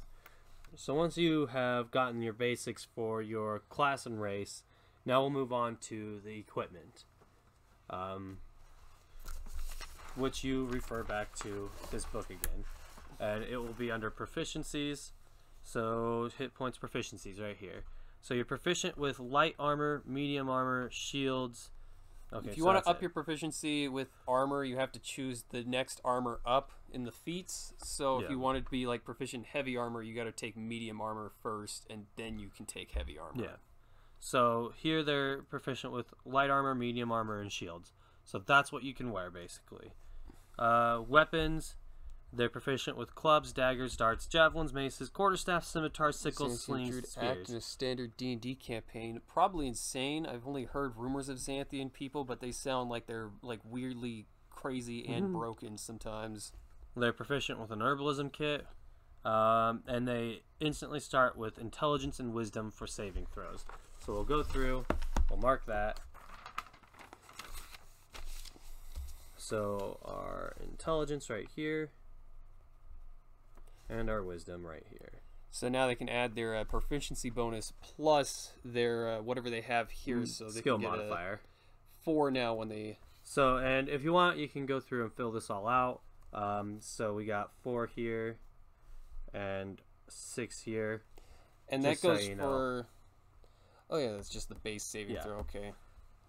So once you have gotten your basics for your class and race, now we'll move on to the equipment, which you refer back to this book again, and it will be under proficiencies. So hit points proficiencies right here. So you're proficient with light armor, medium armor, shields. Okay, if you want to up your proficiency with armor, you have to choose the next armor up in the feats. So if you wanted to be like proficient heavy armor, you got to take medium armor first, and then you can take heavy armor. Yeah. So here they're proficient with light armor, medium armor, and shields. So that's what you can wear basically. Weapons. They're proficient with clubs, daggers, darts, javelins, maces, quarterstaffs, scimitars, sickles, slings, spears. Act in a standard D&D campaign. Probably insane. I've only heard rumors of Xanthian people, but they sound like they're like weirdly crazy and broken sometimes. They're proficient with an herbalism kit, and they instantly start with intelligence and wisdom for saving throws. So we'll go through, we'll mark that. So our intelligence right here, and our wisdom right here. So now they can add their proficiency bonus plus their whatever they have here. So they skill can get modifier. 4 now when they. So, and if you want, you can go through and fill this all out. So we got 4 here, and 6 here. And that goes for. Oh yeah, that's just the base saving throw. Okay.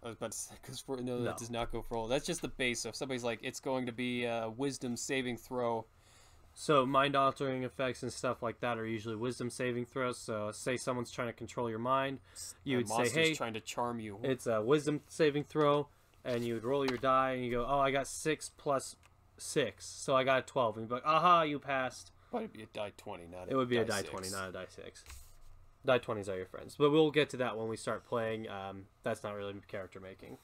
I was about to say, that does not go for all. That's just the base. So if somebody's like, it's going to be a wisdom saving throw. So mind-altering effects and stuff like that are usually wisdom saving throws. So say someone's trying to control your mind, you would say, hey, trying to charm you. It's a wisdom saving throw, and you would roll your die, and you go, oh, I got 6 plus 6, so I got a 12. And you'd be like, aha, you passed. But it'd be a die 20, not a die 6. It would be a die 20, not a die 6. Die 20s are your friends. But we'll get to that when we start playing. That's not really character making.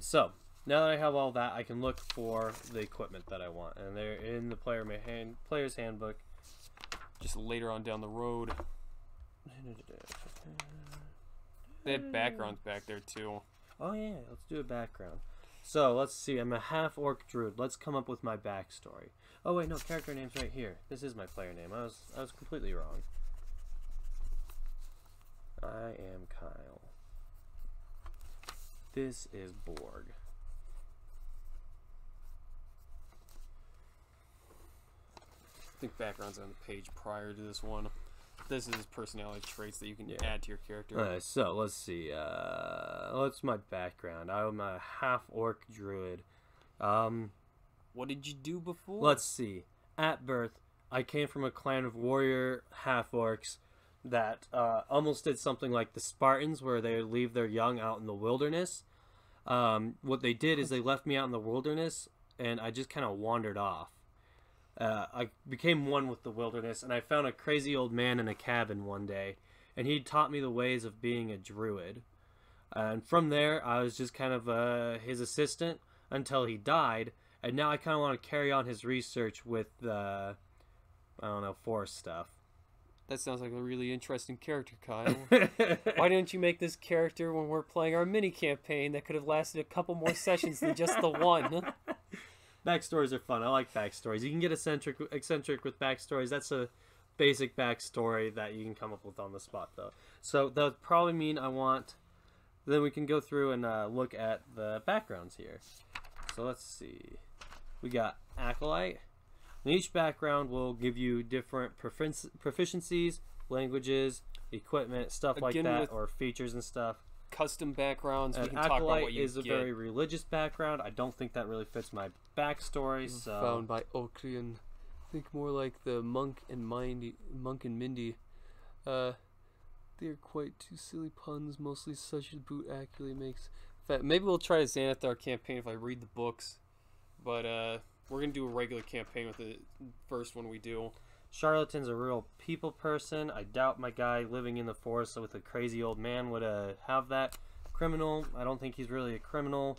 So, now that I have all that, I can look for the equipment that I want. And they're in the player's handbook. Just later on down the road. They have backgrounds back there, too. Oh, yeah. Let's do a background. So, let's see. I'm a half-orc druid. Let's come up with my backstory. Oh, wait. No, character name's right here. This is my player name. I was completely wrong. I am Kyle. This is Borg. I think background's on the page prior to this one. This is personality traits that you can add to your character. Alright, so let's see. What's my background? I'm a half-orc druid. What did you do before? Let's see. At birth, I came from a clan of warrior half-orcs that almost did something like the Spartans, where they would leave their young out in the wilderness. What they did is they left me out in the wilderness, and I just kind of wandered off. I became one with the wilderness, and I found a crazy old man in a cabin one day, and he taught me the ways of being a druid. And from there, I was just kind of his assistant until he died, and now I kind of want to carry on his research with, I don't know, forest stuff. That sounds like a really interesting character, Kyle. Why didn't you make this character when we're playing our mini campaign that could have lasted a couple more sessions than just the one? Backstories are fun. I like backstories. You can get eccentric with backstories. That's a basic backstory that you can come up with on the spot, though. So that would probably mean I want... Then we can go through and look at the backgrounds here. So let's see. We got Acolyte. And each background will give you different proficiencies, languages, equipment, stuff like that, or features and stuff. Custom backgrounds. We can Acolyte talk about what you is a very religious background. I don't think that really fits my backstory. So found by Ocrian. Think more like the monk and Mindy. They're quite two silly puns, mostly such as boot accurately makes. Maybe we'll try to Xanathar campaign if I read the books, but we're gonna do a regular campaign with the first one we do. Charlatan's a real people person. I doubt my guy living in the forest with a crazy old man would have that. Criminal, I don't think he's really a criminal.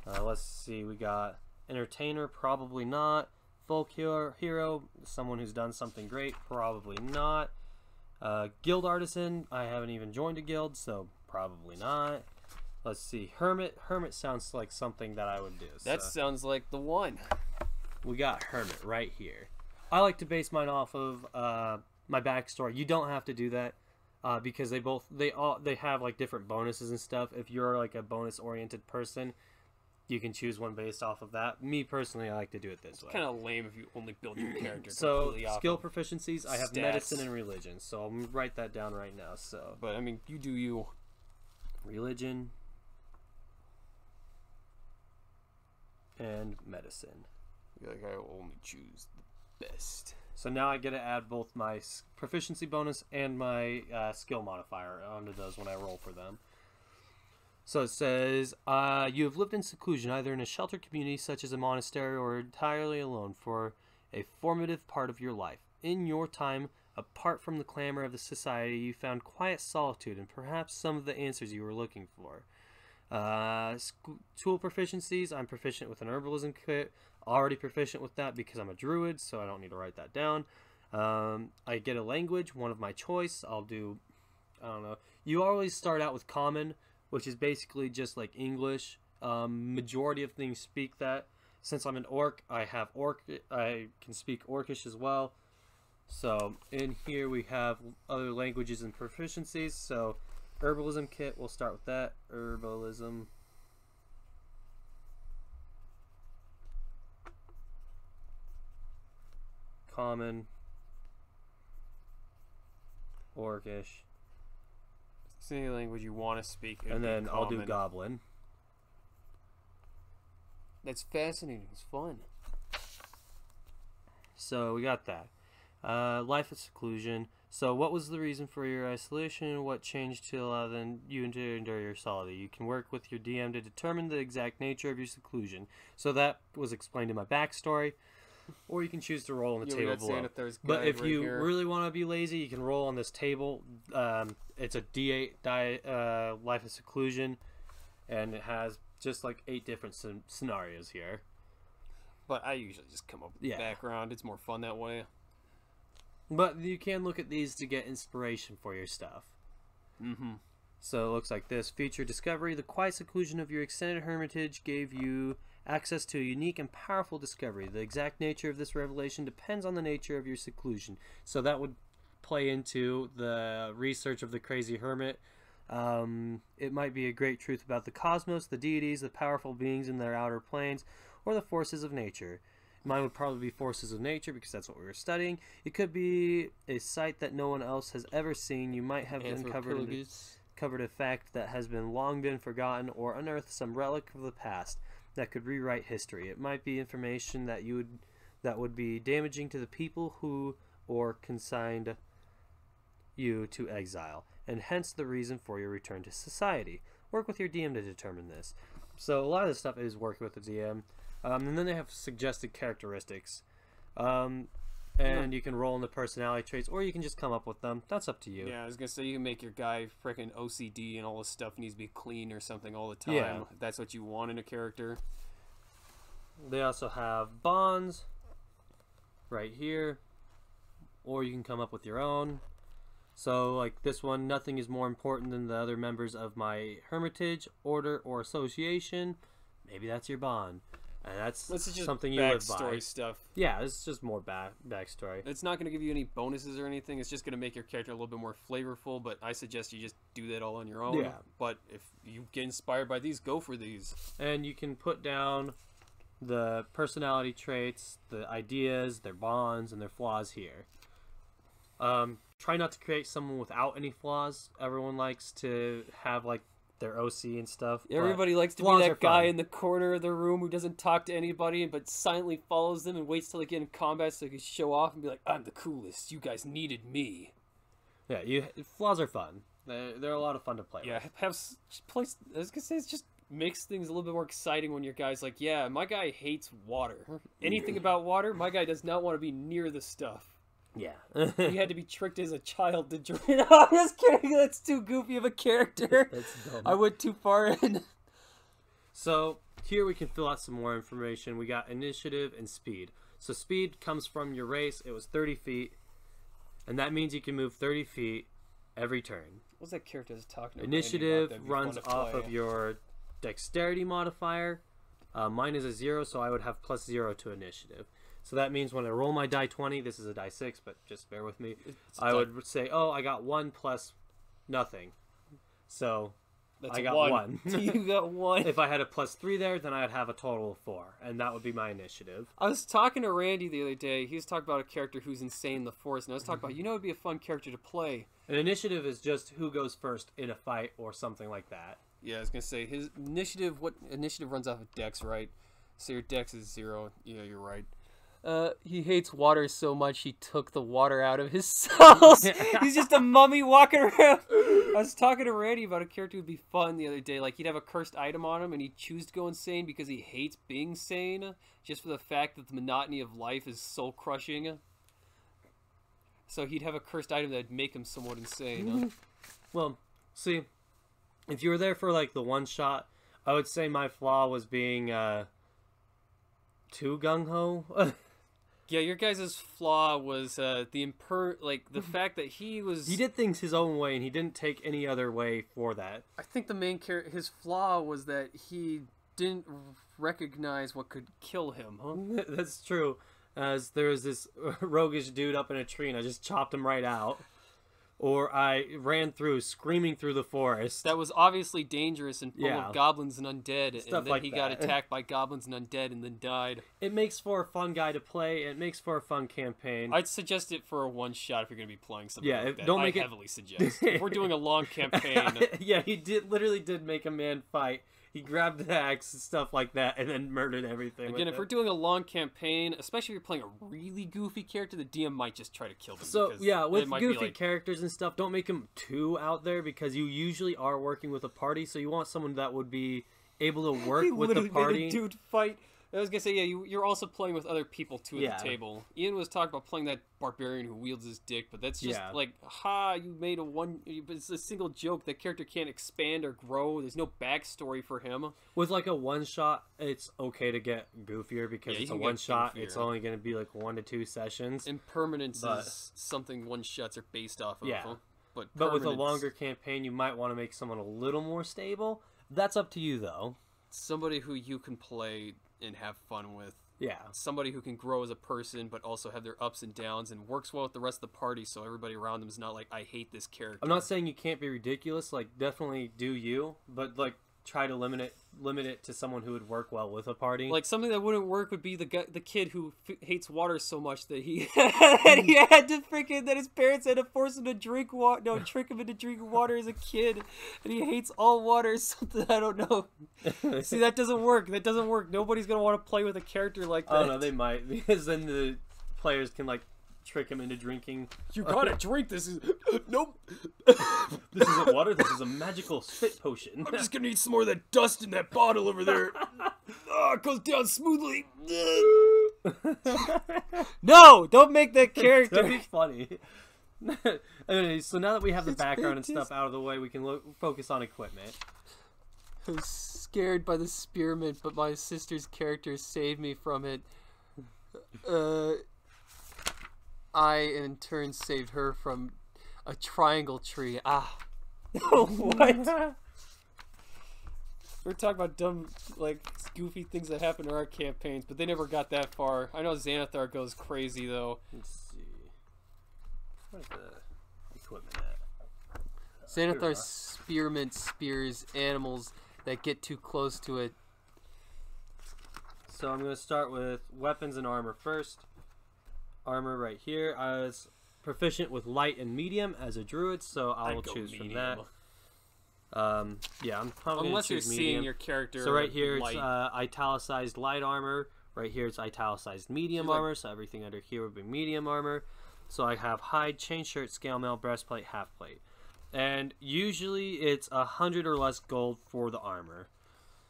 Let's see, we got entertainer, probably not. Folk hero, someone who's done something great, probably not. Guild artisan, I haven't even joined a guild, so probably not. Let's see, hermit. Hermit sounds like something that I would do. That sounds like the one. We got hermit right here. I like to base mine off of my backstory. You don't have to do that because they have like different bonuses and stuff. If you're like a bonus oriented person, you can choose one based off of that. Me personally, I like to do it this way. It's kind of lame if you only build your character. So skill proficiencies, I have medicine and religion. So I'll write that down right now. So, but I mean, you do you. Religion and medicine. Like I will only choose the best. So now I get to add both my proficiency bonus and my skill modifier onto those when I roll for them. So it says, you have lived in seclusion, either in a sheltered community such as a monastery or entirely alone for a formative part of your life. In your time, apart from the clamor of the society, you found quiet solitude and perhaps some of the answers you were looking for. Tool proficiencies, I'm proficient with an herbalism kit. Already proficient with that because I'm a druid, so I don't need to write that down. I get a language, one of my choice. I'll do, I don't know. You always start out with common, which is basically just like English. Majority of things speak that. Since I'm an orc, I can speak Orcish as well. So in here we have other languages and proficiencies. So herbalism kit, we'll start with that. Herbalism. Common. Orcish. It's any language you want to speak. And then I'll do Goblin. That's fascinating. It's fun. So we got that. Life of seclusion. So what was the reason for your isolation? What changed to allow you to endure your solitude? You can work with your DM to determine the exact nature of your seclusion. So that was explained in my backstory. Or you can choose to roll on the table below. But if you really want to be lazy, you can roll on this table. It's a D8 Life of Seclusion, and it has just like 8 different scenarios here. But I usually just come up with the background. It's more fun that way. But you can look at these to get inspiration for your stuff. Mm-hmm. So it looks like this. Feature discovery. The quiet seclusion of your extended hermitage gave you access to a unique and powerful discovery. The exact nature of this revelation depends on the nature of your seclusion. So that would play into the research of the crazy hermit. It might be a great truth about the cosmos, the deities, the powerful beings in their outer planes, or the forces of nature. Mine would probably be forces of nature because that's what we were studying. It could be a sight that no one else has ever seen. You might have uncovered a fact that has long been forgotten, or unearthed some relic of the past that could rewrite history. It might be information that would be damaging to the people who consigned you to exile, and hence the reason for your return to society. Work with your DM to determine this. So a lot of this stuff is working with the DM. And then they have suggested characteristics. And you can roll in the personality traits, or you can just come up with them. That's up to you. Yeah, I was gonna say you can make your guy freaking OCD and all this stuff needs to be clean or something all the time. Yeah. If that's what you want in a character. They also have bonds right here, or you can come up with your own. So, like this one, nothing is more important than the other members of my hermitage, order, or association. Maybe that's your bond. And that's just something you live by. Backstory stuff. Yeah, it's just more backstory. It's not going to give you any bonuses or anything. It's just going to make your character a little bit more flavorful, but I suggest you just do that all on your own. Yeah. But if you get inspired by these, go for these. And you can put down the personality traits, the ideas, their bonds, and their flaws here. Try not to create someone without any flaws. Everyone likes to have, like, their OC and stuff. Everybody likes to be that guy in the corner of the room who doesn't talk to anybody but silently follows them and waits till they get in combat so they can show off and be like, I'm the coolest. You guys needed me. Yeah, flaws are fun. They're a lot of fun to play with. I was gonna say, it just makes things a little bit more exciting when your guy's like, yeah, my guy hates water. Anything about water, my guy does not want to be near the stuff. Yeah. He had to be tricked as a child to join. I'm just kidding. That's too goofy of a character. That's dumb. I went too far in. So here we can fill out some more information. We got initiative and speed. So speed comes from your race. It was 30 feet. And that means you can move 30 feet every turn. What's that character that's talking about? Initiative runs off of your dexterity modifier. Mine is a 0, so I would have +0 to initiative. So that means when I roll my die 20, this is a die 6, but just bear with me. I would say, oh, I got 1 plus nothing. So That's I got 1. You got 1. If I had a +3 there, then I'd have a total of 4, and that would be my initiative. I was talking to Randy the other day. He was talking about a character who's insane in the Force, and I was talking about, it'd be a fun character to play. An initiative is just who goes first in a fight or something like that. Yeah, I was gonna say his initiative. What initiative runs off of Dex, right? So your Dex is 0. Yeah, you're right. He hates water so much he took the water out of his cells. He's just a mummy walking around. I was talking to Randy about a character who'd be fun the other day. Like, he'd have a cursed item on him, and he'd choose to go insane because he hates being sane, just for the fact that the monotony of life is soul-crushing. So he'd have a cursed item that'd make him somewhat insane. Well, see, if you were there for, like, the one shot, I would say my flaw was being, too gung-ho. Yeah, your guys' flaw was the fact that he did things his own way, and he didn't take any other way for that. I think the main character, his flaw was that he didn't recognize what could kill him, huh? That's true. As there was this roguish dude up in a tree, and I just chopped him right out. Or I ran through, screaming through the forest. That was obviously dangerous and full of goblins and undead. Stuff and then like he got attacked by goblins and undead and then died. It makes for a fun guy to play. It makes for a fun campaign. I'd suggest it for a one-shot if you're going to be playing something like that. Don't make I heavily suggest. If we're doing a long campaign... Yeah, he literally did make a man fight. He grabbed the axe and stuff like that and then murdered everything. Again, if we're doing a long campaign, especially if you're playing a really goofy character, the DM might just try to kill them. So, yeah, with goofy characters and stuff, don't make them too out there because you usually are working with a party, so you want someone that would be able to work with the party. Made a dude fight. I was going to say, yeah, you're also playing with other people, too, at the table. Ian was talking about playing that barbarian who wields his dick, but that's just like, you made it's a single joke. That character can't expand or grow. There's no backstory for him. With, like, a one-shot, it's okay to get goofier because it's a one-shot. It's only going to be, like, 1 to 2 sessions. Impermanence is something one-shots are based off of. Yeah. But with a longer campaign, you might want to make someone a little more stable. That's up to you, though. Somebody who you can play and have fun with. Yeah. Somebody who can grow as a person, but also have their ups and downs and works well with the rest of the party, so everybody around them is not like, I hate this character. I'm not saying you can't be ridiculous. Like, definitely do you, but, like, try to limit it to someone who would work well with a party. Like, something that wouldn't work would be the kid who hates water so much that he had to that his parents had to force him to drink water. No, trick him into drinking water as a kid, and he hates all water. Something I don't know. See, that doesn't work. That doesn't work. Nobody's gonna want to play with a character like that. Oh no, they might, because then the players can like trick him into drinking. You gotta drink this. Nope. This isn't water. This is a magical spit potion. I'm just gonna eat some more of that dust in that bottle over there. It goes down smoothly. No, don't make that character. That'd be funny. Anyway, so now that we have the background and stuff out of the way, we can focus on equipment. I was scared by the spearmint, but my sister's character saved me from it. I, in turn, saved her from a triangle tree. Ah. What? We're talking about dumb, like, goofy things that happen in our campaigns, but they never got that far. I know Xanathar goes crazy, though. Let's see. Where's the equipment at? Xanathar's spearmint spears animals that get too close to it. So I'm going to start with weapons and armor first. Armor right here. I was proficient with light and medium as a druid, so I will choose medium from that. Yeah, I'm probably unless you're seeing your character. So right here it's italicized light armor. Right here it's italicized medium armor. So everything under here would be medium armor. So I have hide, chain shirt, scale mail, breastplate, half plate, and usually it's 100 or less gold for the armor.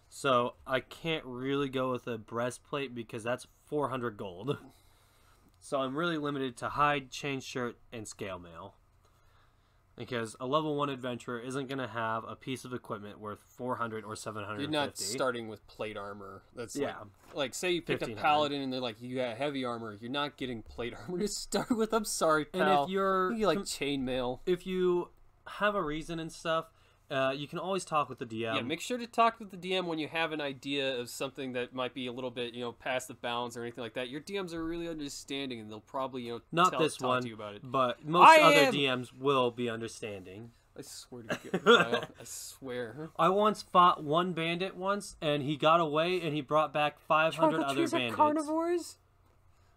So I can't really go with a breastplate because that's 400 gold. So I'm really limited to hide, chain shirt, and scale mail. Because a level 1 adventurer isn't going to have a piece of equipment worth 400 or 750. You're not starting with plate armor. That's like say you picked a paladin and they're like, you got heavy armor. You're not getting plate armor to start with. I'm sorry, pal. And if you get like chainmail. If you have a reason and stuff, you can always talk with the DM. Yeah, make sure to talk with the DM when you have an idea of something that might be a little bit, past the bounds or anything like that. Your DMs are really understanding, and they'll probably, talk to you about it. But most other DMs will be understanding. I swear to God, I swear. I once fought one bandit once, and he got away, and he brought back 500 other bandits. Are carnivores?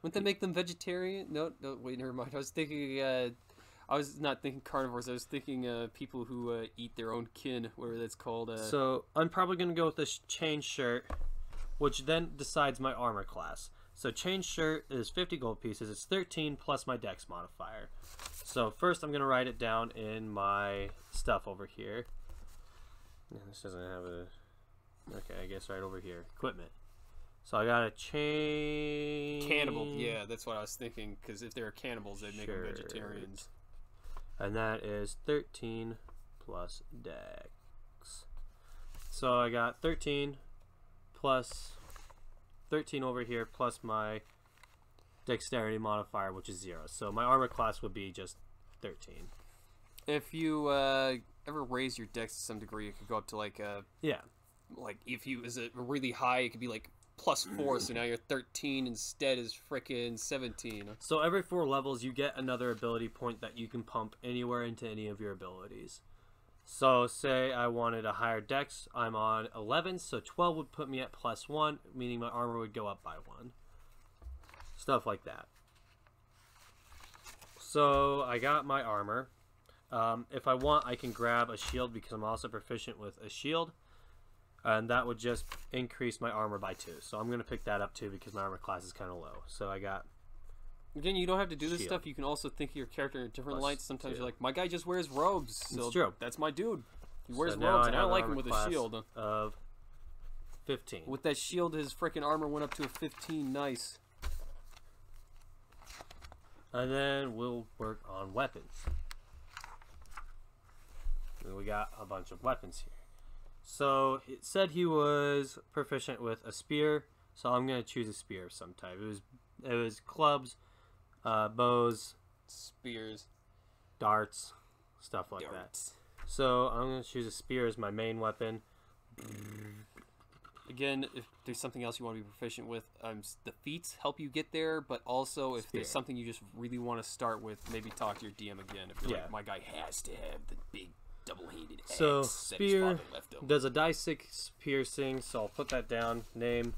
Wouldn't that make them vegetarian? No, wait, never mind. I was thinking. I was not thinking carnivores. I was thinking people who eat their own kin, whatever that's called. So I'm probably going to go with this chain shirt, which then decides my armor class. So chain shirt is 50 gold pieces. It's 13 plus my dex modifier. So first I'm going to write it down in my stuff over here. This doesn't have a... Okay, I guess right over here. Equipment. So I got a chain... Cannibal. Yeah, that's what I was thinking. Because if they're cannibals, they'd make them vegetarians. And that is 13 plus dex. So I got 13 plus 13 over here plus my dexterity modifier, which is 0. So my armor class would be just 13. If you ever raise your dex to some degree, it could go up to like like if you is it really high, it could be like +4, so now you're 13 instead is frickin' 17. So every 4 levels you get another ability point that you can pump anywhere into any of your abilities. So say I wanted a higher dex, I'm on 11, so 12 would put me at +1, meaning my armor would go up by 1. Stuff like that. So I got my armor. If I want, I can grab a shield because I'm also proficient with a shield. And that would just increase my armor by 2. So I'm going to pick that up too because my armor class is kind of low. So I got... Again, you don't have to do this stuff. You can also think of your character in different lights. Sometimes you're like, my guy just wears robes. So it's true. That's my dude. He wears robes, and I like him with a shield. Of 15. With that shield, his freaking armor went up to a 15. Nice. And then we'll work on weapons. And we got a bunch of weapons here. So it said he was proficient with a spear, so I'm gonna choose a spear of some type. It was clubs, bows, spears, darts, stuff like that. So I'm gonna choose a spear as my main weapon. Again, if there's something else you want to be proficient with, the feats help you get there, but also if there's something you just really want to start with, maybe talk to your DM again. If you're like, my guy has to have the big double-handed axe. So spear does a die 6 piercing, so I'll put that down. Name,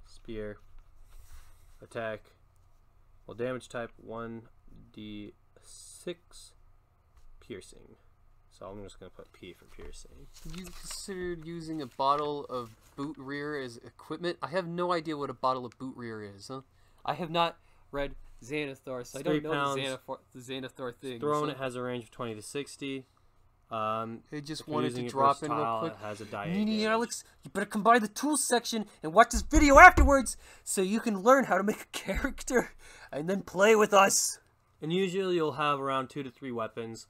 spear, attack, well, damage type 1d6, piercing. So I'm just gonna put P for piercing. You considered using a bottle of boot rear as equipment? I have no idea what a bottle of boot rear is. I have not read Xanathar, so I don't know the Xanathar thing. Thrown, it has a range of 20 to 60. I just wanted to drop in real quick. It has a Nini, Alex, you better come by the tools section and watch this video afterwards so you can learn how to make a character and then play with us. And usually you'll have around 2 to 3 weapons.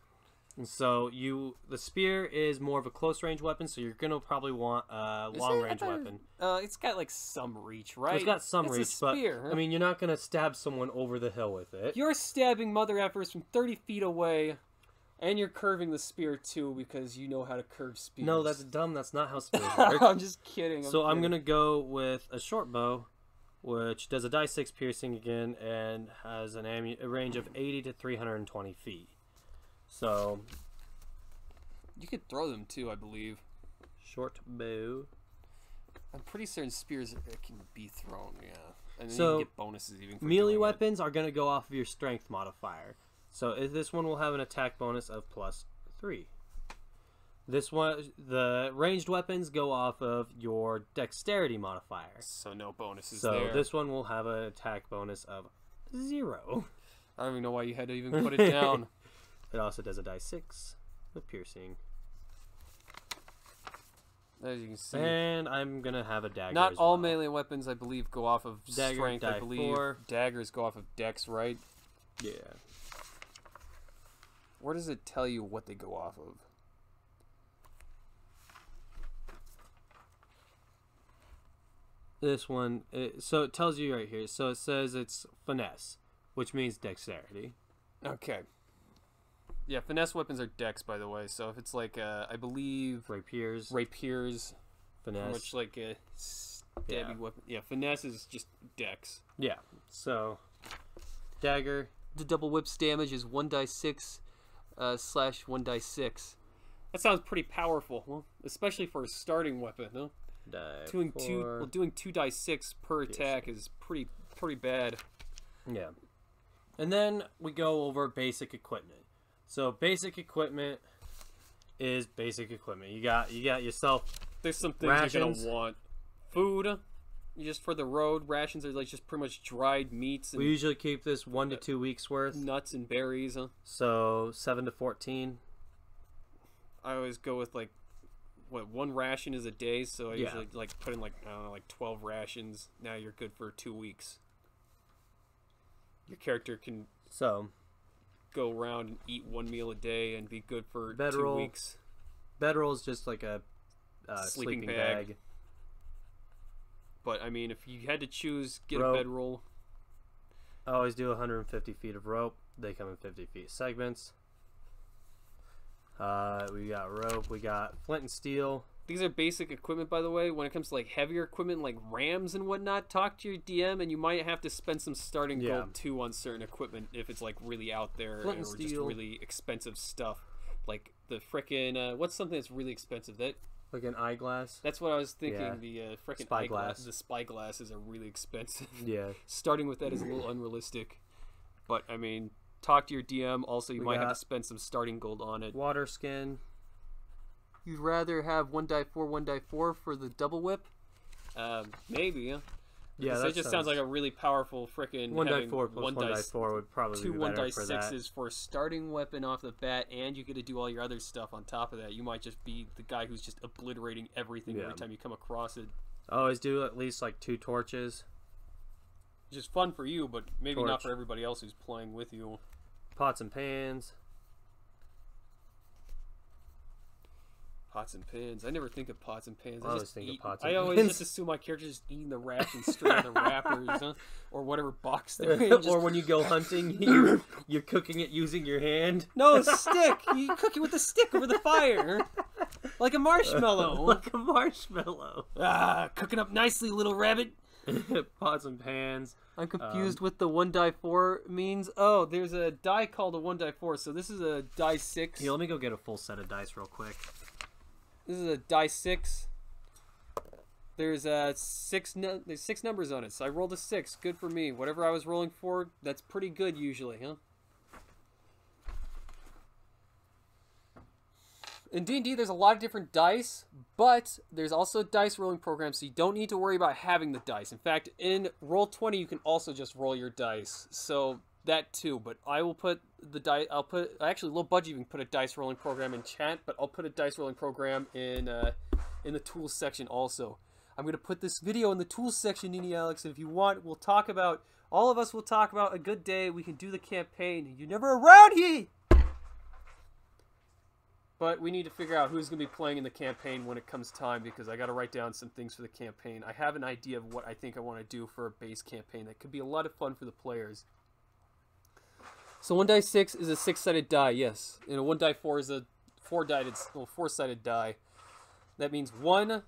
And so the spear is more of a close range weapon, so you're gonna probably want a long range weapon. It's got like some reach, right? It's got some reach, but huh? I mean, you're not gonna stab someone over the hill with it. You're stabbing mother effers from 30 feet away, and you're curving the spear too because you know how to curve spears. No, that's dumb. That's not how spears work. I'm just kidding. I'm gonna go with a short bow, which does a die 6 piercing again and has a range of 80 to 320 feet. So, you could throw them too, I believe. Short bow. I'm pretty certain spears can be thrown, yeah. And then so, you can get bonuses even for melee weapons are going to go off of your strength modifier. So, this one will have an attack bonus of +3. This one, the ranged weapons go off of your dexterity modifier. So, no bonuses there. So, this one will have an attack bonus of 0. I don't even know why you had to even put it down. It also does a die 6 with piercing. As you can see. And I'm going to have a dagger. Not all melee weapons, I believe, go off of dagger, strength. die I believe 4. Daggers go off of dex, right? Yeah. Where does it tell you what they go off of? This one, so it tells you right here. So it says it's finesse, which means dexterity. Okay. Yeah, finesse weapons are dex, by the way. So if it's like, I believe... Rapiers. Finesse. Much like a stabby weapon. Yeah, finesse is just dex. Yeah, so... Dagger. The double whip's damage is 1 die 6 slash 1 die 6. That sounds pretty powerful, huh? Especially for a starting weapon, huh? Doing 2 die 6 per attack is pretty bad. Yeah. And then we go over basic equipment. So basic equipment is basic equipment. You got yourself. There's some things rations. You're gonna want. Food, just for the road. Rations are like just pretty much dried meats. And we usually keep this 1 to 2 weeks worth. Nuts and berries. Huh? So 7 to 14. I always go with like, what, 1 ration is a day. So I usually like put in like, I don't know, like 12 rations. Now you're good for 2 weeks. Your character can go around and eat 1 meal a day and be good for 2 weeks. Bedroll is just like a sleeping bag. But I mean, if you had to choose, get rope. a bedroll. I always do 150 feet of rope. They come in 50 feet segments. We got rope. We got flint and steel. These are basic equipment, by the way. When it comes to like heavier equipment, like rams and whatnot, talk to your DM, and you might have to spend some starting gold too on certain equipment if it's like really out there or just really expensive stuff. Like the frickin' what's something that's really expensive? That like an eyeglass. That's what I was thinking. Yeah. The frickin' spyglass. The spyglasses are really expensive. Yeah. Starting with that is a little unrealistic, but I mean, talk to your DM. Also, you might have to spend some starting gold on it. Water skin. You'd rather have 1 die 4, 1 die 4 for the double whip? Maybe, huh? Yeah, that just sounds like a really powerful frickin' 1 die 4 plus 1 die 4 would probably be better 2 1 die for that. 6s for a starting weapon off the bat, and you get to do all your other stuff on top of that. You might just be the guy who's just obliterating everything every time you come across it. I always do at least like 2 torches. Just fun for you, but maybe not for everybody else who's playing with you. Pots and pans. Pots and pans. I never think of pots and pans. I always think of pots and pans. I always just assume my character's just eating the rations straight out of the wrappers, huh? Or whatever box they're in. Or when you go hunting, you're cooking it using your hand. No, a stick. You cook it with a stick over the fire. Like a marshmallow. Like a marshmallow. Ah, cooking up nicely, little rabbit. Pots and pans. I'm confused with the 1 die 4 means. Oh, there's a die called a 1 die 4, so this is a die 6. Here, let me go get a full set of dice real quick. This is a die 6. There's 6 numbers on it, so I rolled a 6. Good for me. Whatever I was rolling for, that's pretty good usually, huh? In D&D, there's a lot of different dice, but there's also dice rolling programs, so you don't need to worry about having the dice. In fact, in Roll20, you can also just roll your dice. So that too, but I will put the dice. I'll put actually low budget. You can put a dice rolling program in chat, but I'll put a dice rolling program in the tools section also. I'm gonna put this video in the tools section, Nini Alex. And if you want, we'll talk about. All of us will talk about a good day. We can do the campaign. You're never around here. But we need to figure out who's going to be playing in the campaign when it comes time, because I got to write down some things for the campaign. I have an idea of what I think I want to do for a base campaign that could be a lot of fun for the players. So 1 die 6 is a 6-sided die, yes. And a 1 die 4 is a 4-sided die. That means 1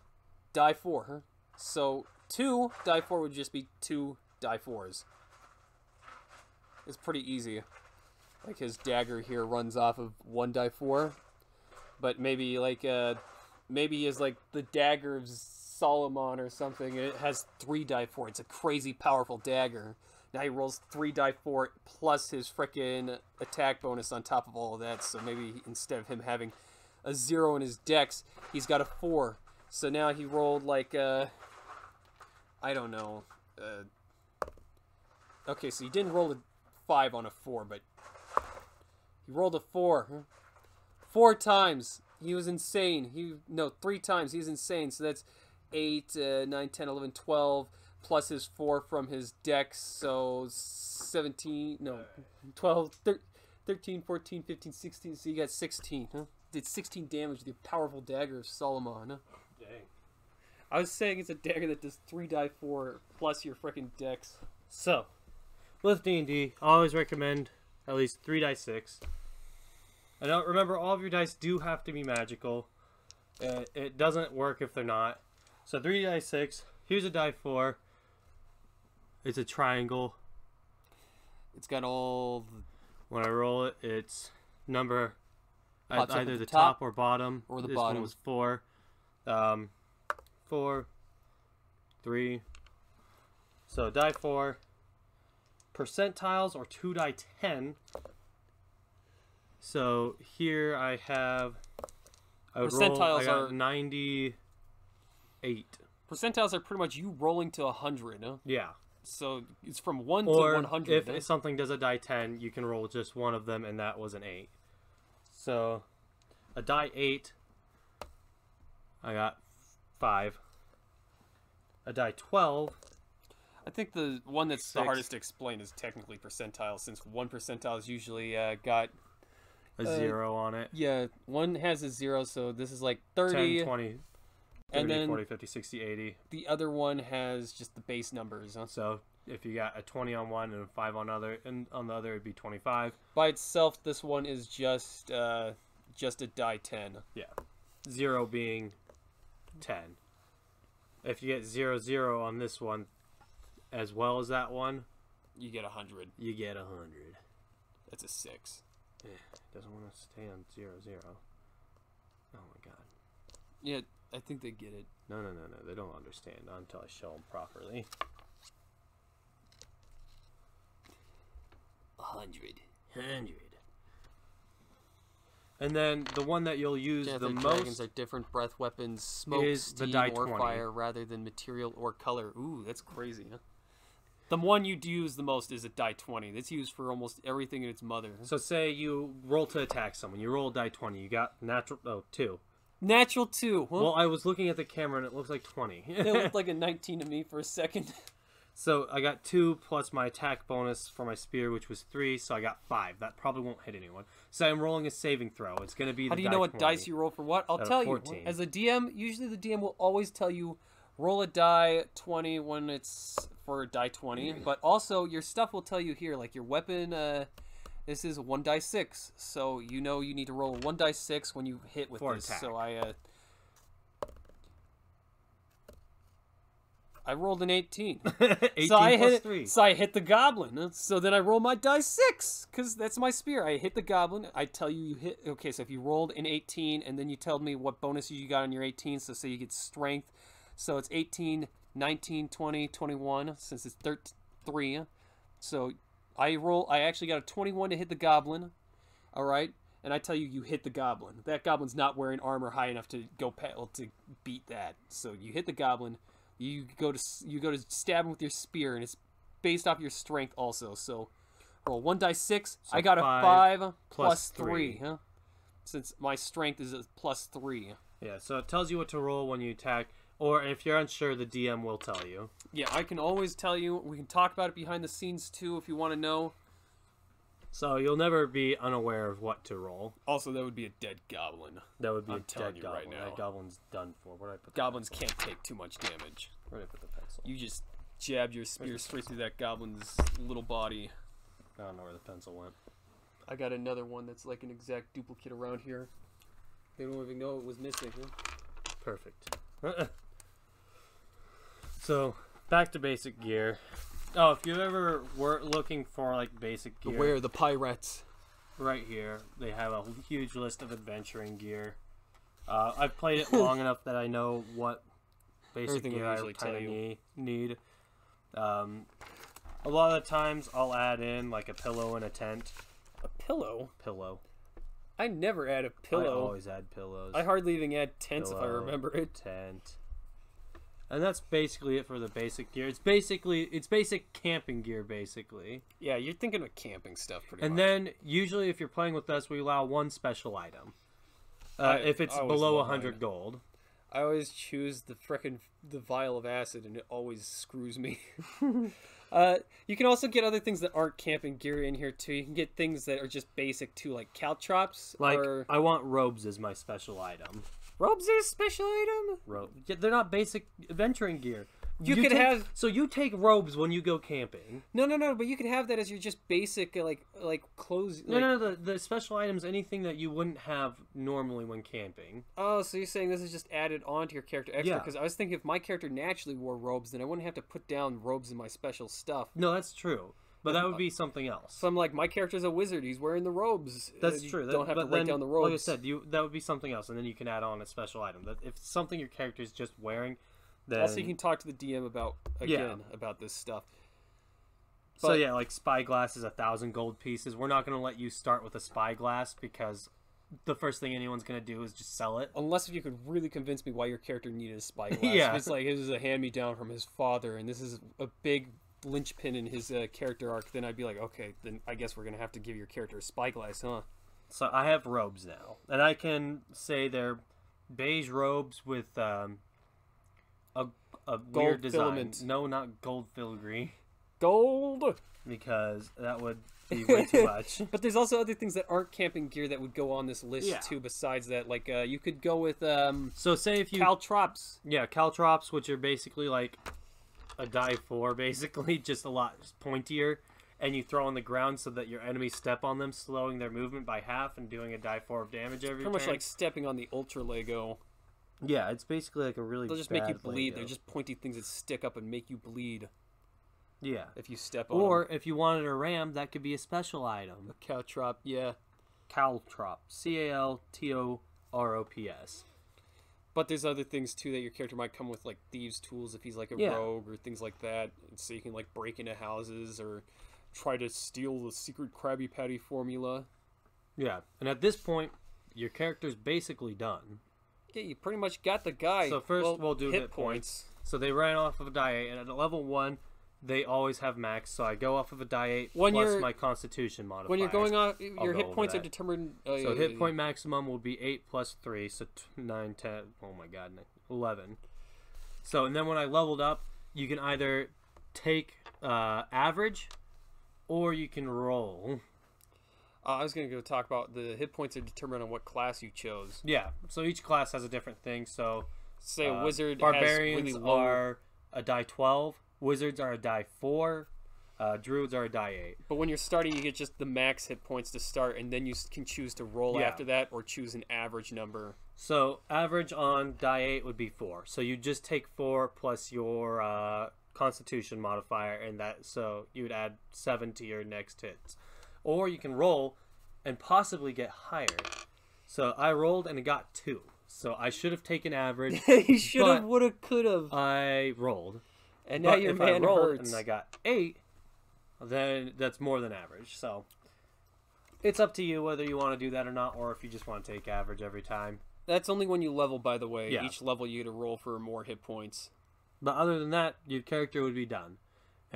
die 4. So 2 die 4 would just be 2 die 4s. It's pretty easy. Like his dagger here runs off of 1 die 4. But maybe like maybe is like the dagger of Solomon or something. It has 3 die 4. It's a crazy powerful dagger. Now he rolls 3 die 4 plus his frickin' attack bonus on top of all of that. So maybe instead of him having a 0 in his dex, he's got a 4. So now he rolled like I don't know. Okay, so he didn't roll a 5 on a 4, but he rolled a 4. 4 times. He was insane. 3 times. He was insane. So that's 8, 9, 10, 11, 12, plus his 4 from his dex. So 17, no, 12, 13, 14, 15, 16. So you got 16, huh? Did 16 damage with your powerful dagger of Solomon, huh? Dang. I was saying it's a dagger that does 3 die 4 plus your frickin' dex. So, with D&D, I always recommend at least 3 die 6. I don't remember, all of your dice do have to be magical. It doesn't work if they're not. So 3 die 6. Here's a die 4. It's a triangle. It's got all. When I roll it, it's number either the top or bottom. Or the this bottom. One was 4. 4, 3. So die 4. Percentiles or 2 die 10. So here I have. I got 98. Percentiles are pretty much you rolling to 100, huh? Yeah. So it's from 1 or to 100. If something does a die 10, you can roll just one of them, and that was an 8. So a die 8, I got 5. A die 12. I think the one that's 6. the hardest to explain is technically percentile, since 1 percentile is usually got a 0 on it. Yeah, 1 has a 0, so this is like 30. 10, 20, 30, and then 40, 50, 60, 80. The other one has just the base numbers. Huh? So if you got a 20 on one and a 5 on other, and on the other it'd be 25. By itself, this one is just a die 10. Yeah, 0 being 10. If you get 0, 0 on this one, as well as that one, you get 100. You get 100. That's a 6. Doesn't want to stay on 0, 0. Oh my god. Yeah, I think they get it. No. They don't understand. Not until I show them properly. 100. And then the one that you'll use the most. Dragons are different breath weapons, smoke, is steam, the die or 20. fire, rather than material or color. Ooh, that's crazy, huh? The one you'd use the most is a die 20. That's used for almost everything in its mother. So say you roll to attack someone. You roll a die 20. You got natural 2. Natural 2, huh? Well, I was looking at the camera and it looks like 20. It looked like a 19 to me for a second. So I got 2 plus my attack bonus for my spear, which was 3, so I got 5. That probably won't hit anyone. So I'm rolling a saving throw. It's going to be the How do you know what 20. dice you roll for what? I'll tell 14. you. As a DM, usually the DM will always tell you roll a die 20 when it's for a die 20. But also your stuff will tell you here, like your weapon, this is a 1 die 6. So you know you need to roll a 1 die 6 when you hit with for this. attack. So I rolled an 18. 18 so I plus hit 3. So I hit the goblin. So then I roll my die 6 because that's my spear. I hit the goblin. I tell you hit. Okay, so if you rolled an 18 and then you tell me what bonuses you got on your 18, so say you get strength. So it's 18, 19, 20, 21 since it's 3. So I actually got a 21 to hit the goblin. All right. And I tell you, you hit the goblin. That goblin's not wearing armor high enough to to beat that. So you hit the goblin. You go to stab him with your spear, and it's based off your strength also. So roll 1d6. So I got a 5 plus 3. 3. Huh? Since my strength is a plus 3. Yeah, so it tells you what to roll when you attack, or if you're unsure, the DM will tell you. Yeah, I can always tell you. We can talk about it behind the scenes too if you want to know. So you'll never be unaware of what to roll. Also, that would be a dead goblin. That would be I'm a telling dead you goblin. right now. That goblin's done for. Where did I put the Goblins pencil? can't take too much damage. Where did I put the pencil? You just jab your spear straight through that goblin's little body. I don't know where the pencil went. I got another one that's like an exact duplicate around here. They don't even know it was missing. Huh? Perfect. So, back to basic gear. Oh, if you ever were looking for like basic gear, Beware the pirates. right here, they have a huge list of adventuring gear. I've played it long enough that I know what basic Everything gear will I usually tell kind of you. need. A lot of the times I'll add in like a pillow and a tent. A pillow? Pillow. I never add a I pillow. always add pillows. I hardly even add tents if I Pillow, remember it. Tent. And that's basically it for the basic gear. It's basic camping gear, basically. Yeah, you're thinking of camping stuff pretty And much. then, usually if you're playing with us, we allow one special item. If it's I always below love 100 mine. gold. I always choose the vial of acid, and it always screws me. You can also get other things that aren't camping gear in here too. You can get things that are just basic too, like caltrops. Like, or... I want robes as my special item. robes are a special item. Yeah, they're not basic adventuring gear. You could have- So you take robes when you go camping. No, but you could have that as your just basic like clothes. No, the special items, anything that you wouldn't have normally when camping. Oh, so you're saying this is just added onto your character extra? Yeah. Because I was thinking if my character naturally wore robes, then I wouldn't have to put down robes in my special stuff. No, that's true. But that would be something else. So I'm like, my character's a wizard. He's wearing the robes. That's You true. don't have to but write then, down the robes. Like I said, that would be something else, and then you can add on a special item. That if it's something your character is just wearing, then Also, you can talk to the DM about this stuff. So But- yeah, like spyglass is 1,000 gold pieces. We're not going to let you start with a spyglass because the first thing anyone's going to do is just sell it. Unless if you could really convince me why your character needed a spyglass. Yeah. If it's like, this is a hand-me-down from his father, and this is a big linchpin in his character arc, then I'd be like, okay, then I guess we're going to have to give your character a spyglass, huh? So I have robes now, and I can say they're beige robes with a weird design. filament. No, not gold filigree, Gold! because that would be way too much. But there's also other things that aren't camping gear that would go on this list, Yeah. too, besides that. Like, you could go with So say if you caltrops. yeah, caltrops, which are basically like a die 4, basically just a lot pointier, and you throw on the ground so that your enemies step on them, slowing their movement by half and doing a die 4 of damage every Pretty much turn. like stepping on the Ultra Lego. Yeah, it's basically like a really They'll just make you bad bleed. Lego. They're just pointy things that stick up and make you bleed yeah. if you step on Or them. if you wanted a ram, that could be a special item. Caltrop, yeah. Caltrop. Caltrops. But there's other things too that your character might come with, like thieves' tools if he's like a Yeah. rogue or things like that. So you can like break into houses or try to steal the secret Krabby Patty formula. Yeah, and at this point, your character's basically done. Yeah, you pretty much got the guy. So first Well, we'll do hit points. So they ran off of a die 8, and at level 1, they always have max. So I go off of a die 8 When plus you're- my Constitution modifier. When you're going off, I'll your go hit over points are that. determined. So hit point maximum will be 8 plus 3, so 9, 10. Oh my god, 11. So and then when I leveled up, you can either take average, or you can roll. I was going to go talk about the hit points are determined on what class you chose. Yeah. So each class has a different thing. So Say a wizard barbarians has really low. are a die 12. Wizards are a die 4. Druids are a die 8. But when you're starting, you get just the max hit points to start, and then you can choose to roll Yeah. after that or choose an average number. So average on die 8 would be 4. So you just take 4 plus your Constitution modifier, and so you would add 7 to your next hits. Or you can roll and possibly get higher. So I rolled and it got 2. So I should have taken average. You should have, But- would have, could have. I rolled. And now But your if man I rolled hurts. and I got 8, then that's more than average. So it's up to you whether you want to do that or not, or if you just want to take average every time. That's only when you level, by the way. Yeah. Each level you get to roll for more hit points. But other than that, your character would be done.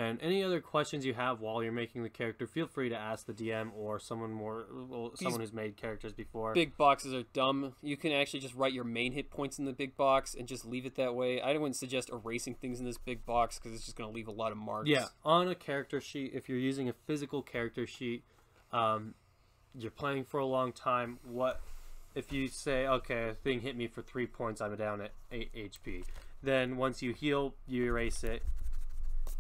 And any other questions you have while you're making the character, feel free to ask the DM or someone who's made characters before. Big boxes are dumb. You can actually just write your main hit points in the big box and just leave it that way. I wouldn't suggest erasing things in this big box because it's just going to leave a lot of marks. Yeah, on a character sheet, if you're using a physical character sheet, you're playing for a long time, if you say, okay, a thing hit me for 3 points, I'm down at 8 HP. Then once you heal, you erase it,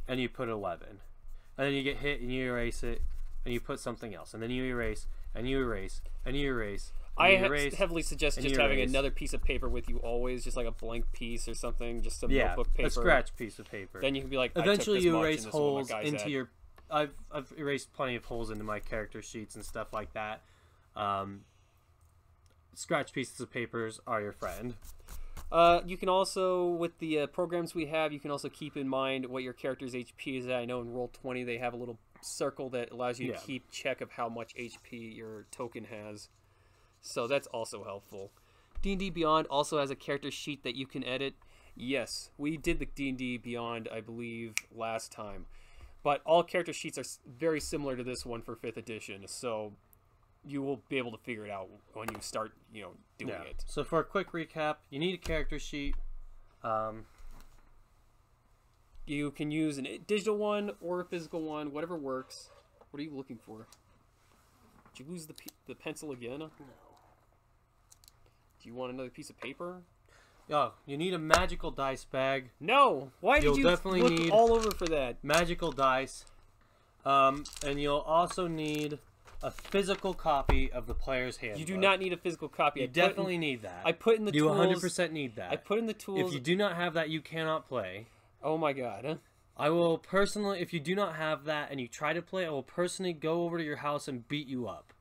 and you put 11. And then you get hit, and you erase it, and you put something else. And then you erase, and you erase, and you erase. I heavily suggest just having another piece of paper with you always, just like a blank piece or something, just some notebook paper. A scratch piece of paper. Then you can be like, eventually you erase holes into your... I've erased plenty of holes into my character sheets and stuff like that. Scratch pieces of papers are your friend. You can also, with the programs we have, you can also keep in mind what your character's HP is at. I know in Roll20 they have a little circle that allows you to keep check of how much HP your token has. So that's also helpful. D&D Beyond also has a character sheet that you can edit. Yes, we did the D&D Beyond, I believe, last time. But all character sheets are very similar to this one for 5th edition, so you will be able to figure it out when you start, doing it. So for a quick recap, you need a character sheet. You can use a digital one or a physical one, whatever works. What are you looking for? Did you lose the pencil again? No. Do you want another piece of paper? Oh, you need a magical dice bag. No! Why did you look all over for that? Magical dice. And you'll also need a physical copy of the player's handbook. You do not need a physical copy. You definitely need that. I put in the tools. You 100% need that. I put in the tools. If you do not have that, you cannot play. Oh my god. I will personally, if you do not have that and you try to play, I will personally go over to your house and beat you up.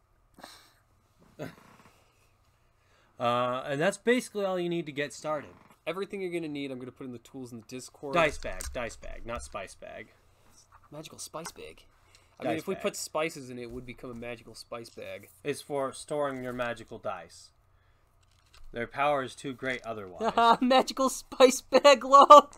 And that's basically all you need to get started. Everything you're going to need, I'm going to put in the tools in the Discord. Dice bag, not spice bag. Magical spice bag. I mean, if we put spices in it, it would become a magical spice bag. It's for storing your magical dice. Their power is too great otherwise. Magical spice bag, lol.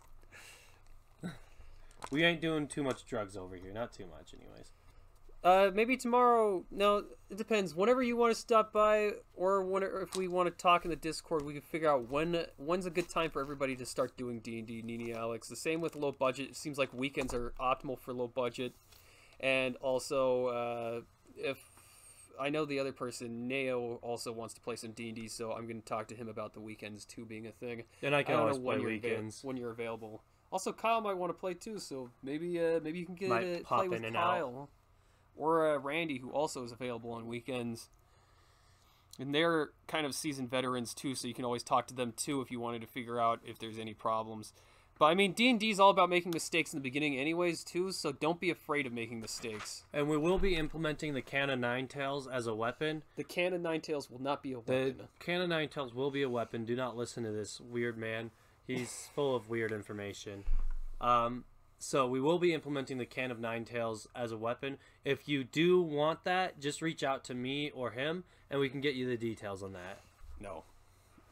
We ain't doing too much drugs over here. Not too much, anyways. Maybe tomorrow. No, it depends. Whenever you want to stop by, or if we want to talk in the Discord, we can figure out when's a good time for everybody to start doing D&D. Nini, Alex. The same with low budget. It seems like weekends are optimal for low budget. And also, if I know the other person, Neo, also wants to play some D&D, so I'm going to talk to him about the weekends too being a thing. And I can always play weekends when you're available. Also, Kyle might want to play too, so maybe you can get play with Kyle or Randy, who also is available on weekends. And they're kind of seasoned veterans too, so you can always talk to them too if you wanted to figure out if there's any problems. But, I mean, D&D is all about making mistakes in the beginning anyways, too, so don't be afraid of making mistakes. And we will be implementing the Can of Ninetails as a weapon. The Can of Ninetails will not be a weapon. The Can of Ninetails will be a weapon. Do not listen to this weird man. He's full of weird information. So we will be implementing the Can of Ninetails as a weapon. If you do want that, just reach out to me or him, and we can get you the details on that. No.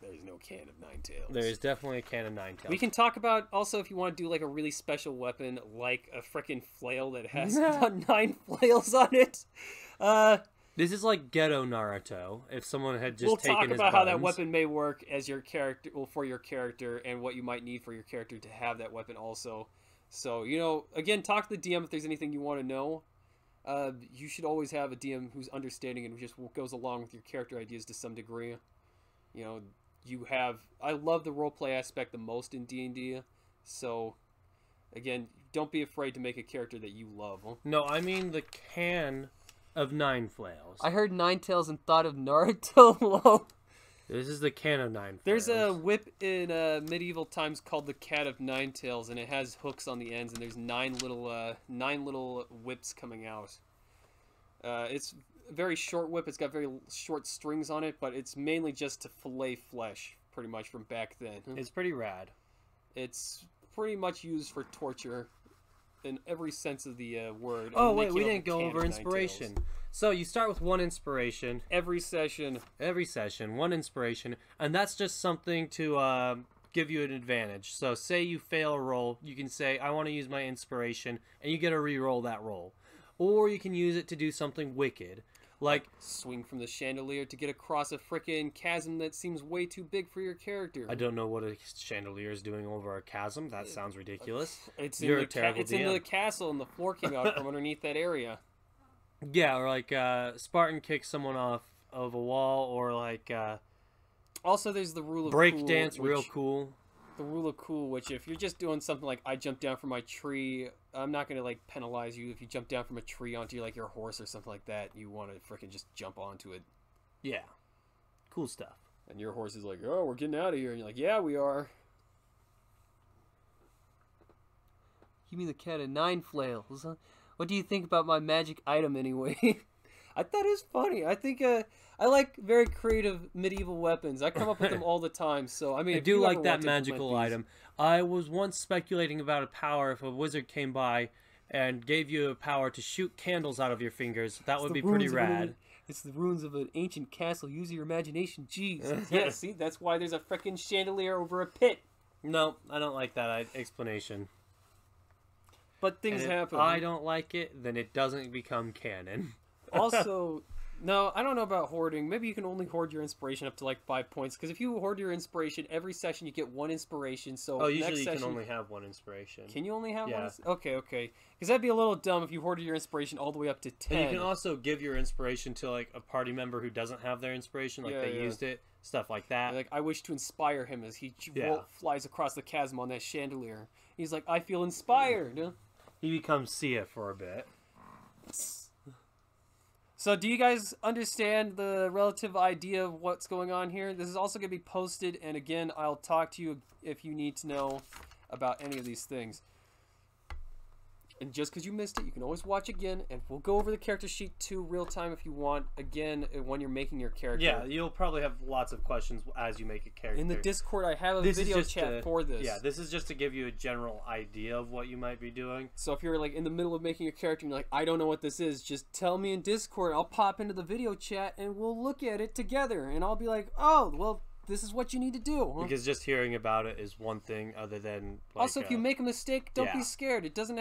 There's no Can of Ninetails. There is definitely a Can of Ninetails. We can talk about, also, if you want to do, like, a really special weapon, like a frickin' flail that has 9 flails on it. This is like Ghetto Naruto, if someone had just taken his We'll talk about how that weapon may work as your character, for your character, and what you might need for your character to have that weapon also. So, again, talk to the DM if there's anything you want to know. You should always have a DM who's understanding and who just goes along with your character ideas to some degree. I love the roleplay aspect the most in D&D, so, again, don't be afraid to make a character that you love. No, I mean the Can of 9 Flails. I heard Ninetails and thought of Naruto. This is the Can of 9 Flails. There's a whip in medieval times called the Cat of Ninetails, and it has hooks on the ends, and there's 9 little whips coming out. It's a very short whip. It's got very short strings on it, but it's mainly just to fillet flesh, pretty much, from back then. It's pretty rad. It's pretty much used for torture in every sense of the word. Oh, wait, we didn't go over inspiration. So you start with 1 inspiration. Every session, 1 inspiration. And that's just something to give you an advantage. So say you fail a roll, you can say, I want to use my inspiration, and you get to re-roll that roll. Or you can use it to do something wicked. Like swing from the chandelier to get across a frickin' chasm that seems way too big for your character. I don't know what a chandelier is doing over a chasm. That sounds ridiculous. It's into the castle, and the floor came out from underneath that area. Yeah, or like Spartan kicks someone off of a wall, or like also there's the rule of break dance, real cool. The rule of cool, which if you're just doing something like I jump down from my tree, I'm not gonna like penalize you if you jump down from a tree onto like your horse or something like that. You want to frickin' just jump onto it. Yeah, cool stuff. And your horse is like, oh, we're getting out of here, and you're like, yeah, we are. You mean the cat of 9 flails? Huh? What do you think about my magic item anyway? I thought it was funny. I think I like very creative medieval weapons. I come up with them all the time. So I mean, I do like that magical item. I was once speculating about a power if a wizard came by and gave you a power to shoot candles out of your fingers. That would be pretty rad. It's the ruins of an ancient castle. Use your imagination. Jeez. Yeah, see, that's why there's a frickin' chandelier over a pit. No, I don't like that explanation. But things happen. If I don't like it, then it doesn't become canon. Also, no, I don't know about hoarding. Maybe you can only hoard your inspiration up to like 5 points. Because if you hoard your inspiration, every session you get 1 inspiration. So usually you can only have 1 inspiration. Can you only have 1? Okay. Because that'd be a little dumb if you hoarded your inspiration all the way up to 10. And you can also give your inspiration to like a party member who doesn't have their inspiration, like they used it, stuff like that. Like I wish to inspire him as he flies across the chasm on that chandelier. He's like, I feel inspired. He becomes Sia for a bit. So do you guys understand the relative idea of what's going on here? This is also going to be posted, and again, I'll talk to you if you need to know about any of these things. And just because you missed it, you can always watch again, and we'll go over the character sheet too real time if you want, again, when you're making your character. Yeah, you'll probably have lots of questions as you make a character. In the Discord, I have a video chat for this. Yeah, this is just to give you a general idea of what you might be doing. So if you're like in the middle of making a character and you're like, I don't know what this is, just tell me in Discord. I'll pop into the video chat and we'll look at it together. And I'll be like, oh, well, this is what you need to do. Huh? Because just hearing about it is one thing other than... Like, also, if you make a mistake, don't be scared. It doesn't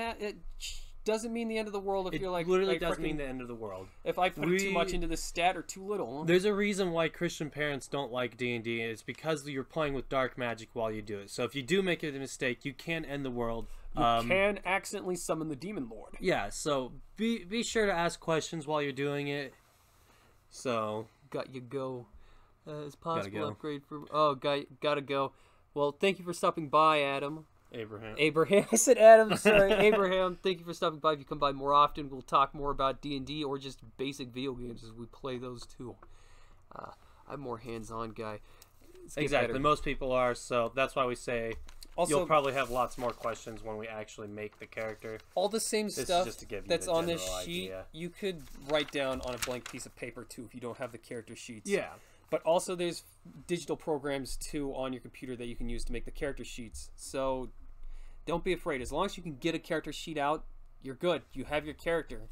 mean the end of the world if you're like... It literally does mean the end of the world. If I put too much into this stat or too little. Huh? There's a reason why Christian parents don't like D&D. It's because you're playing with dark magic while you do it. So if you do make a mistake, you can end the world. You can accidentally summon the Demon Lord. Yeah, so be sure to ask questions while you're doing it. So... Got you go. Is possible upgrade for... Oh, gotta go. Well, thank you for stopping by, Adam. Abraham. I said Adam. Sorry, Abraham. Thank you for stopping by. If you come by more often, we'll talk more about D&D or just basic video games as we play those too. I'm more hands-on guy. Exactly. Most people are, so that's why we say... Also, you'll probably have lots more questions when we actually make the character. All the same stuff that's on this sheet, you could write down on a blank piece of paper too if you don't have the character sheets. Yeah. But also there's digital programs too on your computer that you can use to make the character sheets. So don't be afraid. As long as you can get a character sheet out, you're good. You have your character.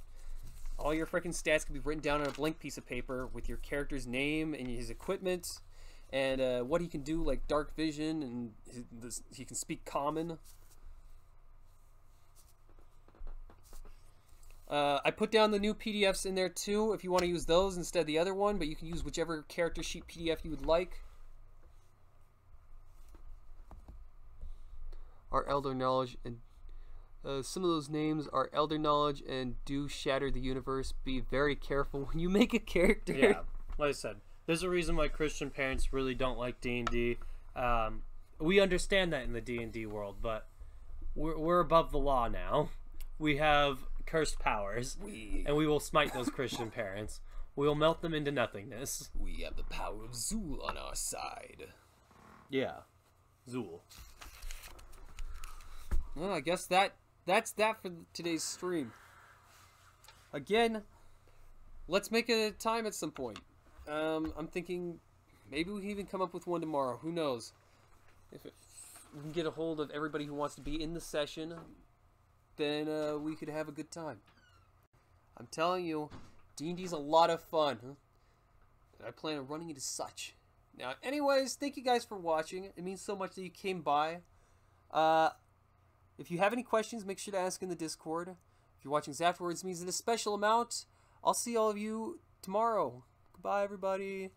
All your freaking stats can be written down on a blank piece of paper with your character's name and his equipment and what he can do, like dark vision, and he can speak common. I put down the new PDFs in there too if you want to use those instead of the other one, but you can use whichever character sheet PDF you would like. Our elder knowledge and some of those names are elder knowledge and do shatter the universe. Be very careful when you make a character. Yeah, like I said, there's a reason why Christian parents really don't like D&D. We understand that in the D&D world, but we're above the law now. We have cursed powers, and we will smite those Christian parents. We will melt them into nothingness. We have the power of Zool on our side. Yeah, Zool. Well, I guess that's that for today's stream. Again, let's make a time at some point. I'm thinking maybe we can even come up with one tomorrow. Who knows? If we can get a hold of everybody who wants to be in the session, then we could have a good time. I'm telling you, D&D's a lot of fun. Huh? And I plan on running into such. Now, anyways, thank you guys for watching. It means so much that you came by. If you have any questions, make sure to ask in the Discord. If you're watching this afterwards, it means a special amount. I'll see all of you tomorrow. Goodbye, everybody.